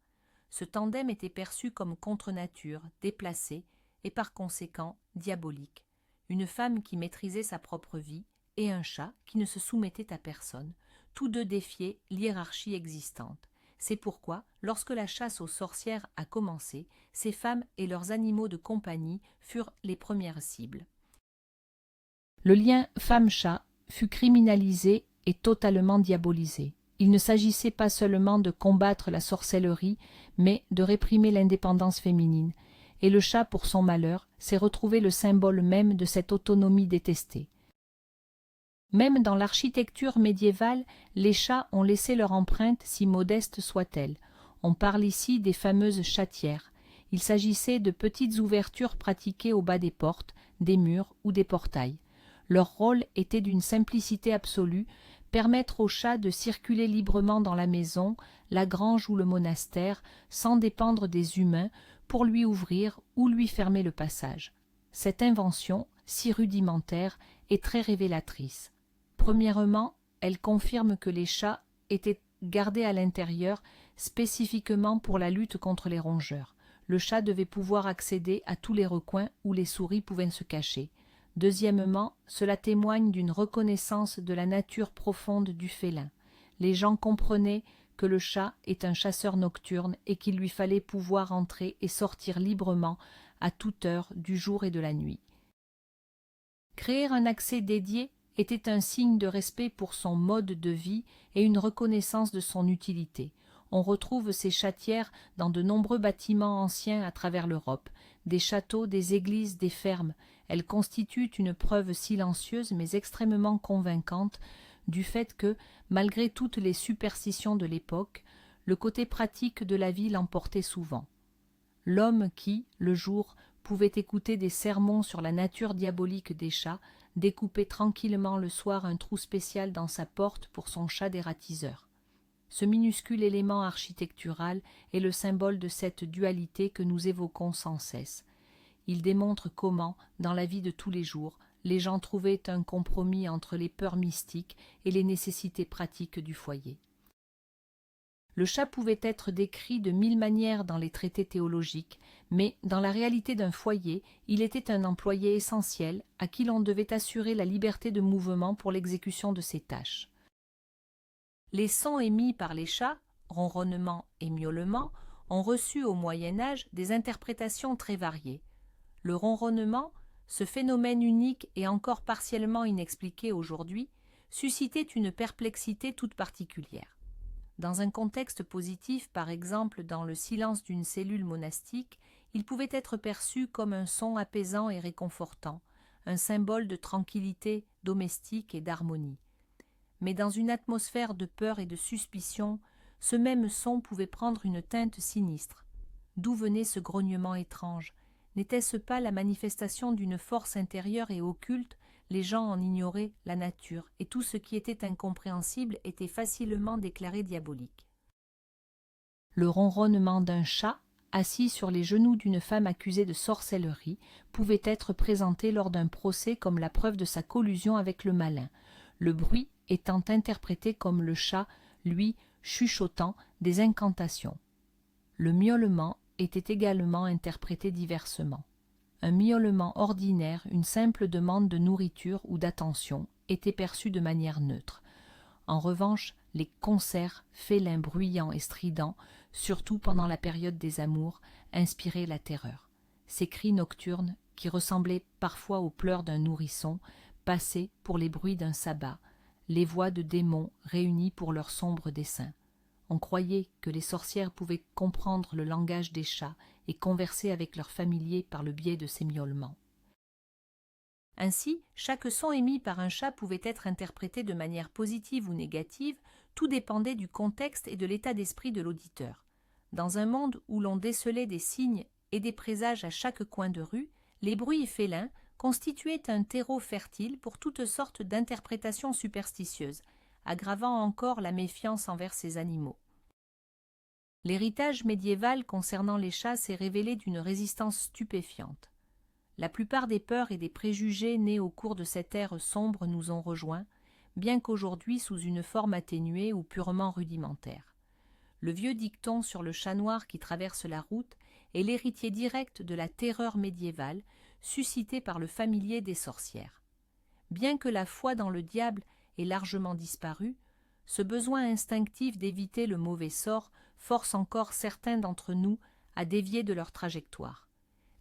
Ce tandem était perçu comme contre-nature, déplacé et par conséquent diabolique. Une femme qui maîtrisait sa propre vie et un chat qui ne se soumettait à personne, tous deux défiaient l'hiérarchie existante. C'est pourquoi, lorsque la chasse aux sorcières a commencé, ces femmes et leurs animaux de compagnie furent les premières cibles. Le lien femme-chat fut criminalisé et totalement diabolisé. Il ne s'agissait pas seulement de combattre la sorcellerie, mais de réprimer l'indépendance féminine, et le chat, pour son malheur, s'est retrouvé le symbole même de cette autonomie détestée. Même dans l'architecture médiévale, les chats ont laissé leur empreinte, si modeste soit-elle. On parle ici des fameuses chatières. Il s'agissait de petites ouvertures pratiquées au bas des portes, des murs ou des portails. Leur rôle était d'une simplicité absolue, permettre au chat de circuler librement dans la maison, la grange ou le monastère, sans dépendre des humains, pour lui ouvrir ou lui fermer le passage. Cette invention, si rudimentaire, est très révélatrice. Premièrement, elle confirme que les chats étaient gardés à l'intérieur spécifiquement pour la lutte contre les rongeurs. Le chat devait pouvoir accéder à tous les recoins où les souris pouvaient se cacher. Deuxièmement, cela témoigne d'une reconnaissance de la nature profonde du félin. Les gens comprenaient que le chat est un chasseur nocturne et qu'il lui fallait pouvoir entrer et sortir librement à toute heure du jour et de la nuit. Créer un accès dédié était un signe de respect pour son mode de vie et une reconnaissance de son utilité. On retrouve ces chatières dans de nombreux bâtiments anciens à travers l'Europe, des châteaux, des églises, des fermes. Elles constituent une preuve silencieuse mais extrêmement convaincante du fait que, malgré toutes les superstitions de l'époque, le côté pratique de la vie l'emportait souvent. L'homme qui, le jour, pouvait écouter des sermons sur la nature diabolique des chats, découpait tranquillement le soir un trou spécial dans sa porte pour son chat dératiseur. Ce minuscule élément architectural est le symbole de cette dualité que nous évoquons sans cesse. Il démontre comment, dans la vie de tous les jours, les gens trouvaient un compromis entre les peurs mystiques et les nécessités pratiques du foyer. Le chat pouvait être décrit de 1000 manières dans les traités théologiques, mais dans la réalité d'un foyer, il était un employé essentiel à qui l'on devait assurer la liberté de mouvement pour l'exécution de ses tâches. Les sons émis par les chats, ronronnement et miaulement, ont reçu au Moyen Âge des interprétations très variées. Le ronronnement, ce phénomène unique et encore partiellement inexpliqué aujourd'hui, suscitait une perplexité toute particulière. Dans un contexte positif, par exemple dans le silence d'une cellule monastique, il pouvait être perçu comme un son apaisant et réconfortant, un symbole de tranquillité domestique et d'harmonie. Mais dans une atmosphère de peur et de suspicion, ce même son pouvait prendre une teinte sinistre. D'où venait ce grognement étrange? N'était-ce pas la manifestation d'une force intérieure et occulte? Les gens en ignoraient la nature, et tout ce qui était incompréhensible était facilement déclaré diabolique. Le ronronnement d'un chat, assis sur les genoux d'une femme accusée de sorcellerie, pouvait être présenté lors d'un procès comme la preuve de sa collusion avec le malin, le bruit étant interprété comme le chat, lui, chuchotant des incantations. Le miaulement était également interprété diversement. Un miaulement ordinaire, une simple demande de nourriture ou d'attention, était perçu de manière neutre. En revanche, les concerts, félins bruyants et stridents, surtout pendant la période des amours, inspiraient la terreur. Ces cris nocturnes, qui ressemblaient parfois aux pleurs d'un nourrisson, passaient pour les bruits d'un sabbat, les voix de démons réunis pour leur sombre dessein. On croyait que les sorcières pouvaient comprendre le langage des chats et converser avec leurs familiers par le biais de ces miaulements. Ainsi, chaque son émis par un chat pouvait être interprété de manière positive ou négative, tout dépendait du contexte et de l'état d'esprit de l'auditeur. Dans un monde où l'on décelait des signes et des présages à chaque coin de rue, les bruits félins constituaient un terreau fertile pour toutes sortes d'interprétations superstitieuses, aggravant encore la méfiance envers ces animaux. L'héritage médiéval concernant les chats s'est révélé d'une résistance stupéfiante. La plupart des peurs et des préjugés nés au cours de cette ère sombre nous ont rejoints, bien qu'aujourd'hui sous une forme atténuée ou purement rudimentaire. Le vieux dicton sur le chat noir qui traverse la route est l'héritier direct de la terreur médiévale suscitée par le familier des sorcières. Bien que la foi dans le diable ait largement disparu, ce besoin instinctif d'éviter le mauvais sort force encore certains d'entre nous à dévier de leur trajectoire.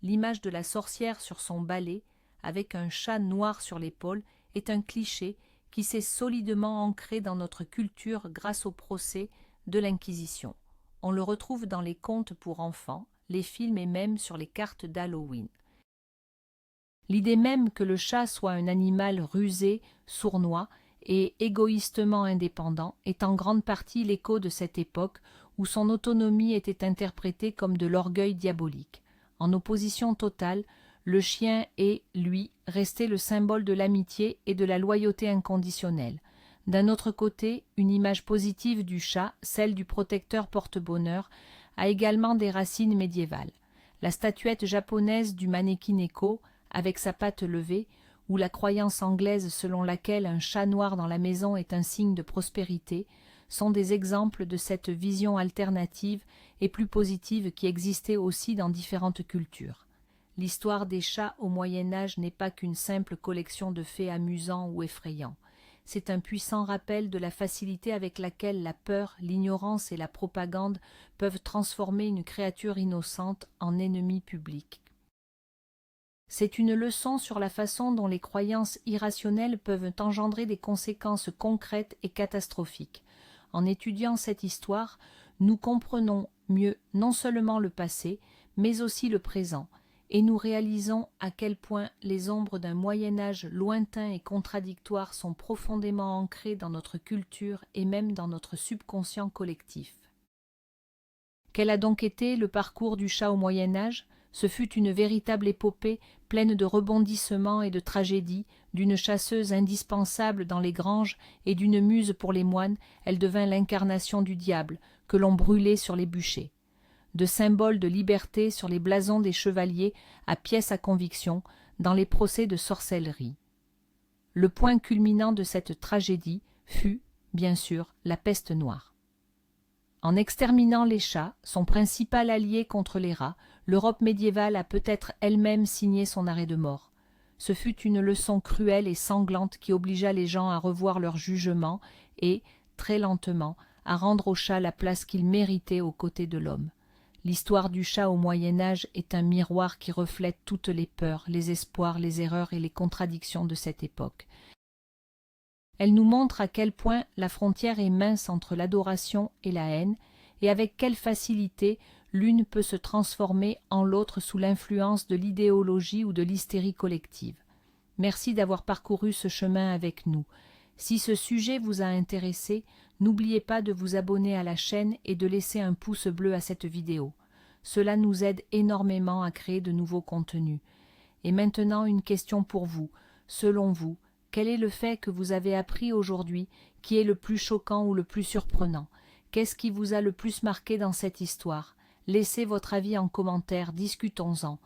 L'image de la sorcière sur son balai, avec un chat noir sur l'épaule, est un cliché qui s'est solidement ancré dans notre culture grâce au procès de l'Inquisition. On le retrouve dans les contes pour enfants, les films et même sur les cartes d'Halloween. L'idée même que le chat soit un animal rusé, sournois et égoïstement indépendant est en grande partie l'écho de cette époque où son autonomie était interprétée comme de l'orgueil diabolique. En opposition totale, le chien est, lui, resté le symbole de l'amitié et de la loyauté inconditionnelle. D'un autre côté, une image positive du chat, celle du protecteur porte-bonheur, a également des racines médiévales. La statuette japonaise du mannequin Neko, avec sa patte levée, ou la croyance anglaise selon laquelle un chat noir dans la maison est un signe de prospérité, sont des exemples de cette vision alternative et plus positive qui existait aussi dans différentes cultures. L'histoire des chats au Moyen Âge n'est pas qu'une simple collection de faits amusants ou effrayants. C'est un puissant rappel de la facilité avec laquelle la peur, l'ignorance et la propagande peuvent transformer une créature innocente en ennemi public. C'est une leçon sur la façon dont les croyances irrationnelles peuvent engendrer des conséquences concrètes et catastrophiques. En étudiant cette histoire, nous comprenons mieux non seulement le passé, mais aussi le présent, et nous réalisons à quel point les ombres d'un Moyen-Âge lointain et contradictoire sont profondément ancrées dans notre culture et même dans notre subconscient collectif. Quel a donc été le parcours du chat au Moyen-Âge ? Ce fut une véritable épopée pleine de rebondissements et de tragédies, d'une chasseuse indispensable dans les granges et d'une muse pour les moines, elle devint l'incarnation du diable, que l'on brûlait sur les bûchers. De symbole de liberté sur les blasons des chevaliers à pièce à conviction, dans les procès de sorcellerie. Le point culminant de cette tragédie fut, bien sûr, la peste noire. En exterminant les chats, son principal allié contre les rats, l'Europe médiévale a peut-être elle-même signé son arrêt de mort. Ce fut une leçon cruelle et sanglante qui obligea les gens à revoir leur jugement et, très lentement, à rendre au chat la place qu'il méritait aux côtés de l'homme. L'histoire du chat au Moyen-Âge est un miroir qui reflète toutes les peurs, les espoirs, les erreurs et les contradictions de cette époque. Elle nous montre à quel point la frontière est mince entre l'adoration et la haine, et avec quelle facilité l'une peut se transformer en l'autre sous l'influence de l'idéologie ou de l'hystérie collective. Merci d'avoir parcouru ce chemin avec nous. Si ce sujet vous a intéressé, n'oubliez pas de vous abonner à la chaîne et de laisser un pouce bleu à cette vidéo. Cela nous aide énormément à créer de nouveaux contenus. Et maintenant, une question pour vous. Selon vous, quel est le fait que vous avez appris aujourd'hui qui est le plus choquant ou le plus surprenant? Qu'est-ce qui vous a le plus marqué dans cette histoire? Laissez votre avis en commentaire, discutons-en.